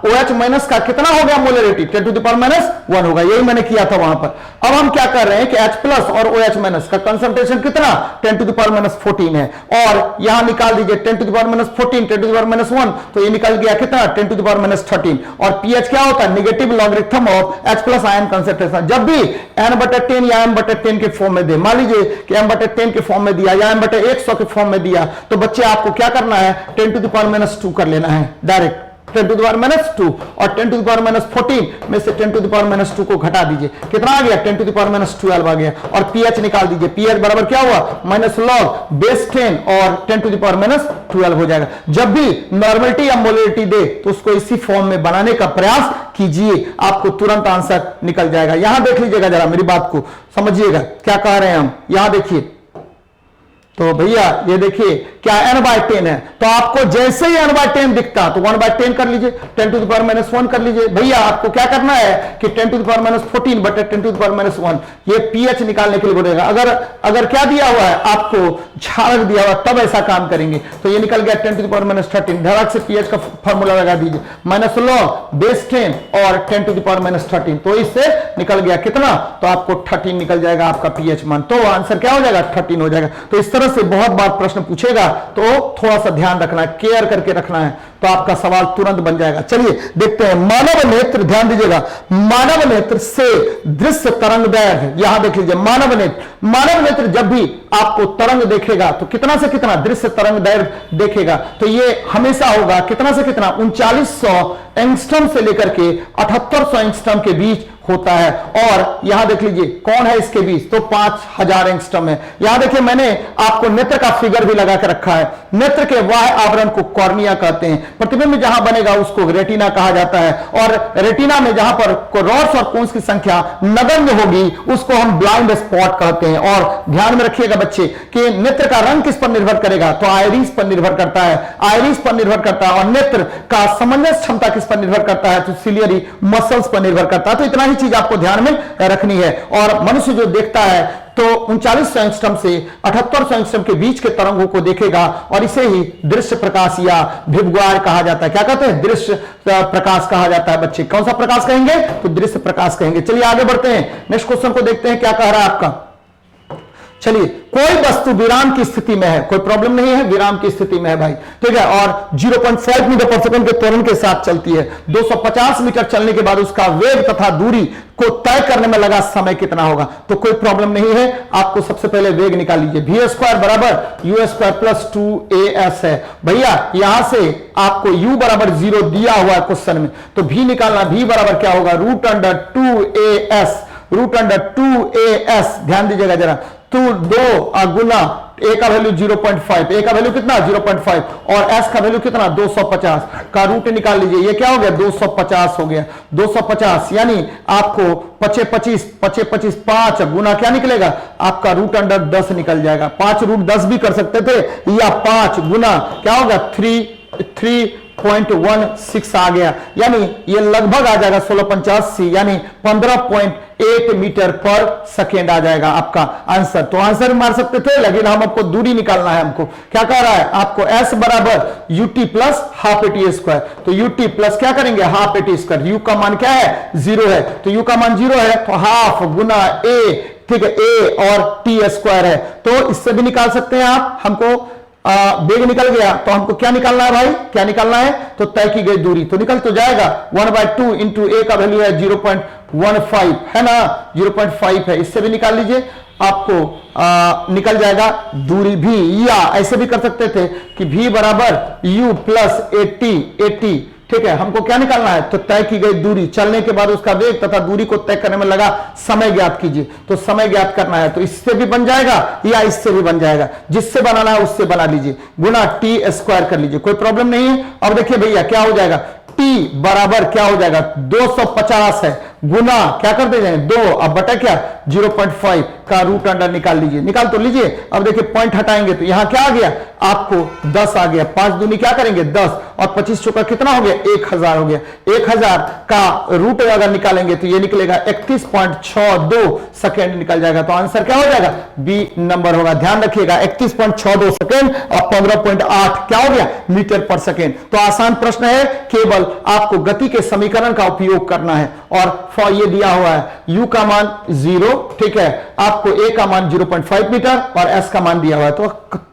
OH माइनस का कितना हो गया molarity, 10 to the power minus 1 होगा, यही मैंने किया था वहां पर। अब हम क्या कर रहे हैं कि H प्लस और OH माइनस का कंसंट्रेशन कितना, 10 टू द पावर माइनस 14 है, और यहां निकाल दीजिए 10 to the power minus 14, 10 to the power minus 1, तो ये निकल गया कितना, 10 टू द पावर माइनस 13। और pH क्या होता है, negative logarithm of H plus ion concentration. जब भी n/10 या m/10 के फॉर्म में दे, मान लीजिए कि m/10 के फॉर्म में दिया या m/100 के फॉर्म में दिया, तो बच्चे आपको क्या करना है, 10 टू द पावर माइनस 2 कर लेना है direct, 10 to the power minus 2, और 10 टू द पावर माइनस 14 में से 10 टू द पावर माइनस 2 को घटा दीजिए, कितना आ गया, 10 टू द पावर माइनस 12 आ गया। और pH निकाल दीजिए, pH बराबर क्या हुआ, माइनस लॉग बेस 10 और 10 टू द पावर माइनस 12 हो जाएगा। जब भी नॉर्मलिटी या मोलरिटी दे तो उसको इसी फॉर्म में बनाने का प्रयास कीजिए, आपको तुरंत आंसर निकल जाएगा। यहां देख लीजिएगा जरा, मेरी बात को समझिएगा क्या कह रहे हैं हम। यहां देखिए, तो भैया ये देखिए क्या n/10 है, तो आपको जैसे ही n/10 दिखता तो 1/10 कर लीजिए, 10 टू द पावर माइनस 1 कर लीजिए। भैया आपको क्या करना है कि 10 टू द पावर माइनस 14 बटे 10 टू द पावर माइनस 1, ये pH निकालने के लिए बोलेगा। अगर क्या दिया हुआ है आपको, क्षारक दिया हुआ, तब ऐसा काम करेंगे। तो ये निकल गया 10 टू द पावर माइनस 13, धड़क से pH का फॉर्मूला लगा दीजिए, माइनस लॉग बेस 10 और 10 टू द पावर माइनस 13, तो इससे निकल गया कितना, तो आपको 13 निकल जाएगा आपका pH मान। तो आंसर क्या हो जाएगा, 13 हो जाएगा। तो इस तरह से बहुत बार प्रश्न पूछेगा, तो थोड़ा सा ध्यान रखना है, केयर करके रखना है, तो आपका सवाल तुरंत बन जाएगा। चलिए देखते हैं, मानव नेत्र, ध्यान दीजिएगा, मानव नेत्र से दृश्य तरंग दैर्घ्य, यहां देख लीजिए, मानव नेत्र जब भी आपको तरंग देखेगा तो कितना से कितना दृश्य तरंग दैर्घ्य देखेगा, तो ये हमेशा होगा कितना से कितना, 3900 एंगस्ट्रम से लेकर के 7800 एंगस्ट्रम के बीच होता है। और यहां देख लीजिए कौन है इसके बीच, तो 5000 एंगस्ट्रम है। यहां देखिए मैंने आपको नेत्र का फिगर भी लगा के रखा है। नेत्र के बाह्य आवरण को कॉर्निया कहते हैं, प्रतिबिंब जहां बनेगा उसको रेटिना कहा जाता है, और रेटिना में जहां पर रॉड्स और कोन्स की संख्या नगण्य होगी उसको हम ब्लाइंड स्पॉट कहते हैं। और ध्यान में रखिएगा बच्चे कि नेत्र का रंग किस पर निर्भर करेगा, तो आइरिस पर निर्भर करता है, आइरिस पर निर्भर करता है। और नेत्र का समंजस क्षमता किस पर निर्भर करता है, तो सिलियरी मसल्स पर निर्भर करता है। तो इतना चीज आपको ध्यान में रखनी है। और मनुष्य जो देखता है तो 3900 एंगस्ट्रम से 7800 एंगस्ट्रम के बीच के तरंगों को देखेगा, और इसे ही दृश्य प्रकाश या भिबग्वार कहा जाता है। क्या कहते हैं, दृश्य प्रकाश कहा जाता है। बच्चे कौन सा प्रकाश कहेंगे, तो दृश्य प्रकाश कहेंगे। चलिए आगे बढ़ते हैं, नेक्स्ट क्वेश्चन को देखते हैं क्या कह रहा है आपका। चलिए, कोई वस्तु विराम की स्थिति में है, कोई प्रॉब्लम नहीं है, विराम की स्थिति में है भाई, ठीक है, और 0.5 मीटर पर सेकंड के त्वरण के साथ चलती है। 250 मीटर चलने के बाद उसका वेग तथा दूरी को तय करने में लगा समय कितना होगा, तो कोई प्रॉब्लम नहीं है। आपको सबसे पहले वेग निकाल लीजिए, v² बराबर u² प्लस 2as है। भैया यहां से आपको u बराबर 0 दिया हुआ है क्वेश्चन में, तो v निकालना, v बराबर क्या होगा, √2as, √2as। ध्यान दीजिएगा जरा, तो 2 गुना a का वैल्यू 0.5, a का वैल्यू कितना 0.5, और s का वैल्यू कितना 250 का रूट निकाल लीजिए, ये क्या हो गया 250 हो गया, 250 यानी आपको 25 5 गुना क्या निकलेगा आपका √10 निकल जाएगा। 5 √10 भी कर सकते थे, या 5 गुना क्या होगा 3 3.16 आ गया, यानी ये लगभग आ जाएगा 1685 यानी 15.8 मीटर पर सेकेंड आ जाएगा आपका आंसर। तो आंसर मार सकते थे, लेकिन हम आपको दूरी निकालना है। हमको क्या कह रहा है, आपको s बराबर ut plus half eighty square. तो ut प्लस क्या करेंगे, हाफ एटी स्क्वायर। u का मान क्या है, 0 है, तो u का मान 0 है, तो हाफ गुना a, ठीक है, a और t स्क्वायर है। तो इससे भी निकाल सकते हैं आप। हमको बेग निकल गया, तो हमको क्या निकालना है भाई, क्या निकालना है, तो तय की गई दूरी तो निकल तो जाएगा 1/2 इंटू ए का वैल्यू है 0.15 है ना, 0.5 है। इससे भी निकाल लीजिए, आपको निकल जाएगा दूरी भी। या ऐसे भी कर सकते थे कि v बराबर u प्लस 80, ठीक है। हमको क्या निकालना है, तो तय की गई दूरी, चलने के बाद उसका वेग तथा दूरी को तय करने में लगा समय ज्ञात कीजिए। तो समय ज्ञात करना है, तो इससे भी बन जाएगा या इससे भी बन जाएगा, जिससे बनाना है उससे बना लीजिए, गुना टी स्क्वायर कर लीजिए, कोई प्रॉब्लम नहीं है। अब देखिए भैया क्या हो जाएगा, t बराबर क्या हो जाएगा, 250 है, गुना क्या कर दे जाए 2, अब बटा क्या 0.5 का रूट अंडर निकाल लीजिए, निकाल तो लीजिए। अब देखिए पॉइंट हटाएंगे तो यहां क्या आ गया, आपको 10 आ गया, 5 दूनी क्या करेंगे 10 और 25 चौका कितना हो गया 1000 हो गया। 1000 का रूट अगर निकालेंगे तो ये निकलेगा 31.62 सेकेंड निकल जाएगा। तो आंसर क्या हो जाएगा, बी नंबर होगा। ध्यान रखिएगा 31.62 सेकेंड और 15.8 क्या हो गया मीटर पर सेकेंड। तो आसान प्रश्न है, केवल आपको गति के समीकरण का उपयोग करना है। और ये दिया हुआ है u का मान 0, ठीक है, आपको a का मान 0.5 मीटर और s का मान दिया हुआ है, तो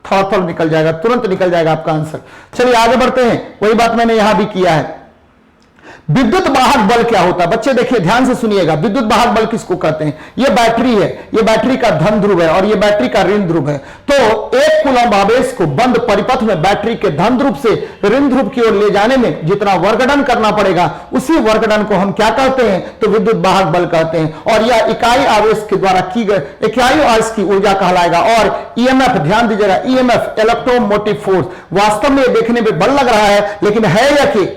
थोड़ा निकल जाएगा, तुरंत निकल जाएगा आपका आंसर। चलिए आगे बढ़ते हैं, वही बात मैंने यहां भी किया है। विद्युत वाहक बल क्या होता है, बच्चे देखिए ध्यान से सुनिएगा। विद्युत वाहक बल किसको कहते हैं, ये बैटरी है, ये बैटरी का धन ध्रुव है और ये बैटरी का ऋण ध्रुव है। तो एक कूलम्ब आवेश को बंद परिपथ में बैटरी के धन ध्रुव से ऋण ध्रुव की ओर ले जाने में जितना वर्कडन करना पड़ेगा, उसी वर्कडन को हम क्या कहते हैं, तो विद्युत वाहक बल कहते हैं। और यह इकाई आवेश के द्वारा की गई इकाई आवेश की ऊर्जा कहलाएगा। और ईएमएफ, ध्यान दीजिएगा, ईएमएफ इलेक्ट्रोमोटिव फोर्स, वास्तव में देखने में बल लग रहा है, लेकिन है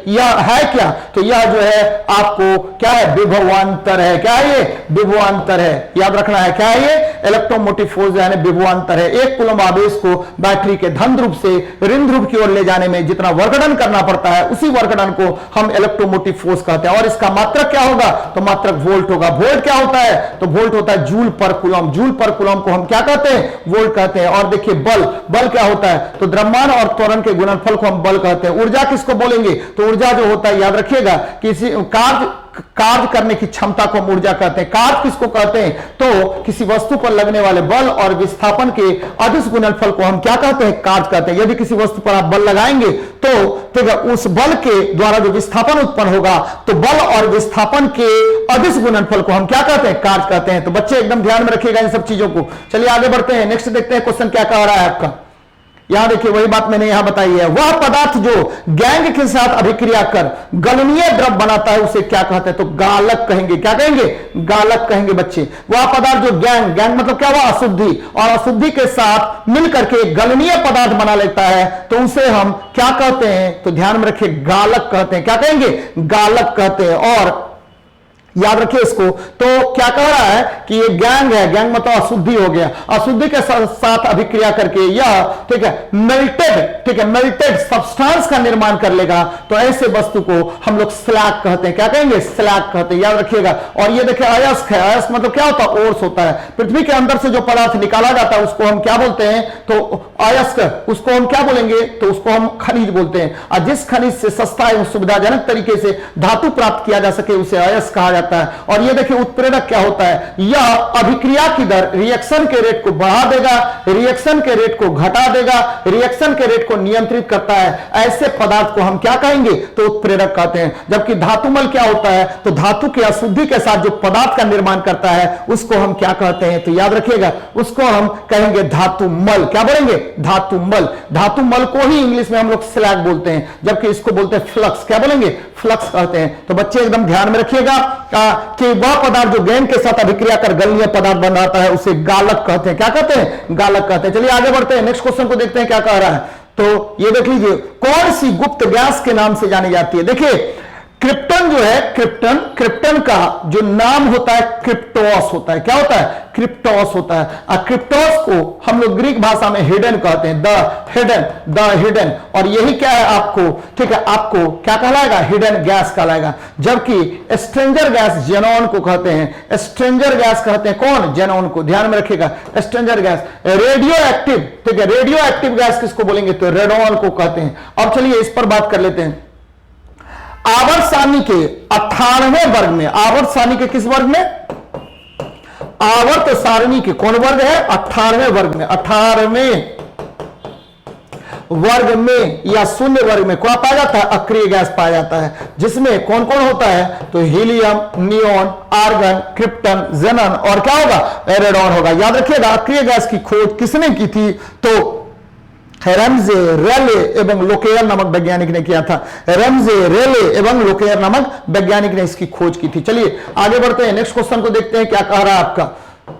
यह है क्या, तो यह जो है आपको क्या है, विभवांतर है। क्या है ये, विभवांतर है, याद रखना है। क्या है ये, इलेक्ट्रोमोटिव फोर्स यानी विभवांतर है। एक कूलम्ब आवेश को बैटरी के धन ध्रुव से ऋण ध्रुव की ओर ले जाने में जितना वर्कडन करना पड़ता है, उसी वर्कडन को हम इलेक्ट्रोमोटिव फोर्स कहते हैं। और इसका मात्रक क्या होगा, तो मात्रक वोल्ट होगा। वोल्ट क्या होता है, तो वोल्ट होता है जूल पर कूलम्ब। जूल पर कूलम्ब को हम क्या कहते हैं, वोल्ट कहते हैं। और देखिए बल क्या होता है, तो द्रव्यमान और त्वरण के गुणनफल को हम बल कहते हैं। ऊर्जा किसको बोलेंगे, तो ऊर्जा जो होता है, याद रखिएगा, किसी कार्य करने की क्षमता को हम ऊर्जा कहते हैं। कार्य किसको कहते हैं, तो किसी वस्तु पर लगने वाले बल और विस्थापन के अदिश गुणनफल को हम क्या कहते हैं, कार्य कहते हैं। यदि किसी वस्तु पर आप बल लगाएंगे तो ठीक है, उस बल के द्वारा जो विस्थापन उत्पन्न होगा, तो बल और विस्थापन के अदिश गुणनफल को हम क्या कहते हैं, कार्य कहते हैं। तो बच्चे एकदम ध्यान में रखिएगा इन सब चीजों को। चलिए आगे बढ़ते हैं, नेक्स्ट देखते हैं क्वेश्चन क्या कह रहा है आपका। यहां देखिए वही बात मैंने यहां बताई है, वह पदार्थ जो गैंग के साथ अभिक्रिया कर गलनीय द्रव बनाता है उसे क्या कहते हैं, तो गालक कहेंगे। क्या कहेंगे, गालक कहेंगे बच्चे। वह पदार्थ जो गैंग मतलब क्या हुआ, अशुद्धि, और अशुद्धि के साथ मिलकर के गलनीय पदार्थ बना लेता है, तो उसे हम क्या कहते हैं, तो ध्यान में रखिए गालक कहते हैं। क्या कहेंगे, गालक कहते हैं। और याद रखिए इसको, तो क्या कह रहा है कि ये गैंग है, गैंग मतलब अशुद्धि हो गया, अशुद्धि के साथ अभिक्रिया करके यह ठीक है मेल्टेड सब्सटेंस का निर्माण कर लेगा, तो ऐसे वस्तु को हम लोग स्लैग कहते हैं। क्या कहेंगे, स्लैग कहते हैं, याद रखिएगा। और ये देखिए अयस्क है, अयस्क मतलब क्या होता है, ओर्स होता है। पृथ्वी के अंदर से जो पदार्थ निकाला जाता है उसको हम क्या बोलते हैं, तो अयस्क, उसको हम क्या बोलेंगे, तो उसको हम खनिज बोलते हैं। और जिस खनिज से सस्ता एवं सुविधाजनक तरीके से धातु प्राप्त किया जा सके उसे अयस्क कहा जाता है। और ये देखिए उत्प्रेरक क्या होता है, यह अभिक्रिया की दर, रिएक्शन के रेट को बढ़ा देगा, रिएक्शन के रेट को घटा देगा, रिएक्शन के रेट को नियंत्रित करता है। ऐसे पदार्थ को हम क्या कहेंगे, तो उत्प्रेरक कहते हैं। जबकि धातुमल क्या होता है, तो धातु की अशुद्धि के साथ जो पदार्थ का निर्माण करता है उसको हम क्या कहते हैं, तो याद रखिएगा उसको हम कहेंगे धातुमल। क्या बोलेंगे, धातुमल। धातुमल को ही इंग्लिश में हम लोग स्लैग बोलते हैं, जबकि इसको बोलते हैं फ्लक्स। क्या बोलेंगे, फ्लक्स कहते हैं। तो बच्चे एकदम ध्यान में रखिएगा कि वह पदार्थ जो गैंग के साथ अभिक्रिया कर गलनीय पदार्थ बनाता है उसे गालक कहते हैं। क्या कहते हैं, गालक कहते हैं। चलिए आगे बढ़ते हैं, नेक्स्ट क्वेश्चन को देखते हैं क्या कह रहा है। तो ये देख लीजिए, कौन सी गुप्त गैस के नाम से जानी जाती है। देखिए क्रिप्टन जो है, क्रिप्टन का जो नाम होता है क्रिप्टोस होता है। क्या होता है? क्रिप्टोस होता है। क्रिप्टोस को हम लोग ग्रीक भाषा में हिडन कहते हैं, द हिडन। और यही क्या है आपको, ठीक है, आपको क्या कहलाएगा? हिडन गैस कहलाएगा। जबकि स्ट्रेंजर गैस जेनॉन को कहते हैं। स्ट्रेंजर गैस कहते हैं कौन? जेनॉन को। ध्यान में रखिएगा, स्ट्रेंजर गैस। रेडियो एक्टिव, ठीक है, रेडियो एक्टिव गैस किसको बोलेंगे? तो रेडोन को कहते हैं। अब चलिए इस पर बात कर लेते हैं। आवर्त सारणी के 18वें वर्ग में, आवर्त सारणी के किस वर्ग में? आवर्त सारणी के कौन वर्ग है? 18वें वर्ग में। 18वें वर्ग में या शून्य वर्ग में क्या पाया जाता है? अक्रिय गैस पाया जाता है, जिसमें कौन कौन होता है? तो हीलियम, नियोन, आर्गन, क्रिप्टन, जेनन और क्या होगा? रेडॉन होगा। याद रखिएगा, अक्रिय गैस की खोज किसने की थी? तो रमजे, रेले एवं लोकेयर नामक वैज्ञानिक ने किया था। रमजे, रेले एवं लोकेयर नामक वैज्ञानिक ने इसकी खोज की थी। चलिए आगे बढ़ते हैं, नेक्स्ट क्वेश्चन को देखते हैं क्या कह रहा है आपका।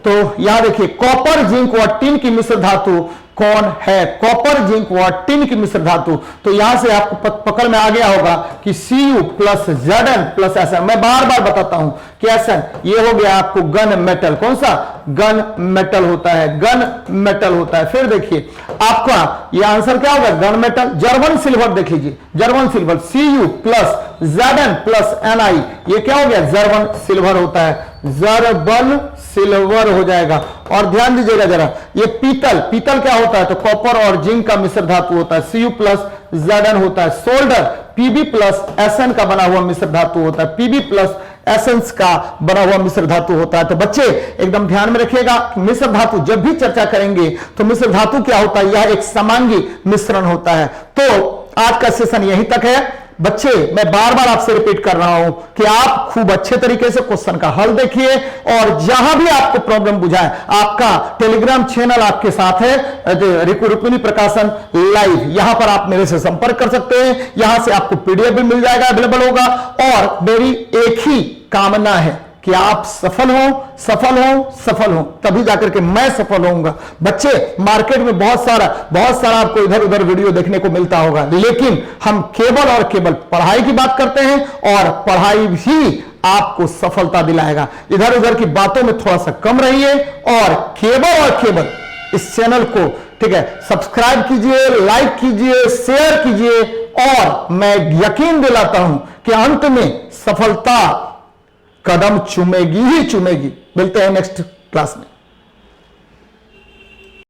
तो यहां देखिए, कॉपर, जिंक व टिन की मिश्र धातु कौन है? कॉपर, जिंक व टिन की मिश्र धातु। तो यहां से आपको पकड़ में आ गया होगा कि Cu plus Zn plus Sn। मैं बार बार बताता हूं कि Sn ये हो गया आपको गन मेटल। कौन सा? गन मेटल होता है, गन मेटल होता है। फिर देखिए आपका ये आंसर क्या होगा? Gun metal. जर्मन सिल्वर देख लीजिए, German silver Cu plus Zn plus Ni, ये क्या हो गया? जर्मन सिल्वर होता है, जर्मन सिल्वर हो जाएगा। और ध्यान दीजिएगा जरा, ये पीतल, पीतल क्या होता है? तो कॉपर और जिंक का मिश्र धातु होता है, Cu प्लस Zn होता है। सोल्डर Pb प्लस Sn का बना हुआ मिश्र धातु होता है, Pb प्लस एसेंस का बना हुआ मिश्र धातु होता है। तो बच्चे एकदम ध्यान में रखिएगा, मिश्र धातु जब भी चर्चा करेंगे तो मिश्र धातु क्या होता है? यह एक समांगी मिश्रण होता है। तो आज का सेशन यहीं तक है बच्चे। मैं बार बार आपसे रिपीट कर रहा हूं कि आप खूब अच्छे तरीके से क्वेश्चन का हल देखिए, और जहां भी आपको प्रॉब्लम बुझाए, आपका टेलीग्राम चैनल आपके साथ है, रुक्मिणी प्रकाशन लाइव। यहां पर आप मेरे से संपर्क कर सकते हैं, यहां से आपको पीडीएफ भी मिल जाएगा, अवेलेबल होगा। और मेरी एक ही कामना है कि आप सफल हो, सफल हो, सफल हो, तभी जाकर के मैं सफल होऊंगा। बच्चे मार्केट में बहुत सारा आपको इधर उधर वीडियो देखने को मिलता होगा, लेकिन हम केवल और केवल पढ़ाई की बात करते हैं, और पढ़ाई ही आपको सफलता दिलाएगा। इधर उधर की बातों में थोड़ा सा कम रहिए, और केवल इस चैनल को, ठीक है, सब्सक्राइब कीजिए, लाइक कीजिए, शेयर कीजिए, और मैं यकीन दिलाता हूं कि अंत में सफलता कदम चूमेगी ही चूमेगी। मिलते हैं नेक्स्ट क्लास में।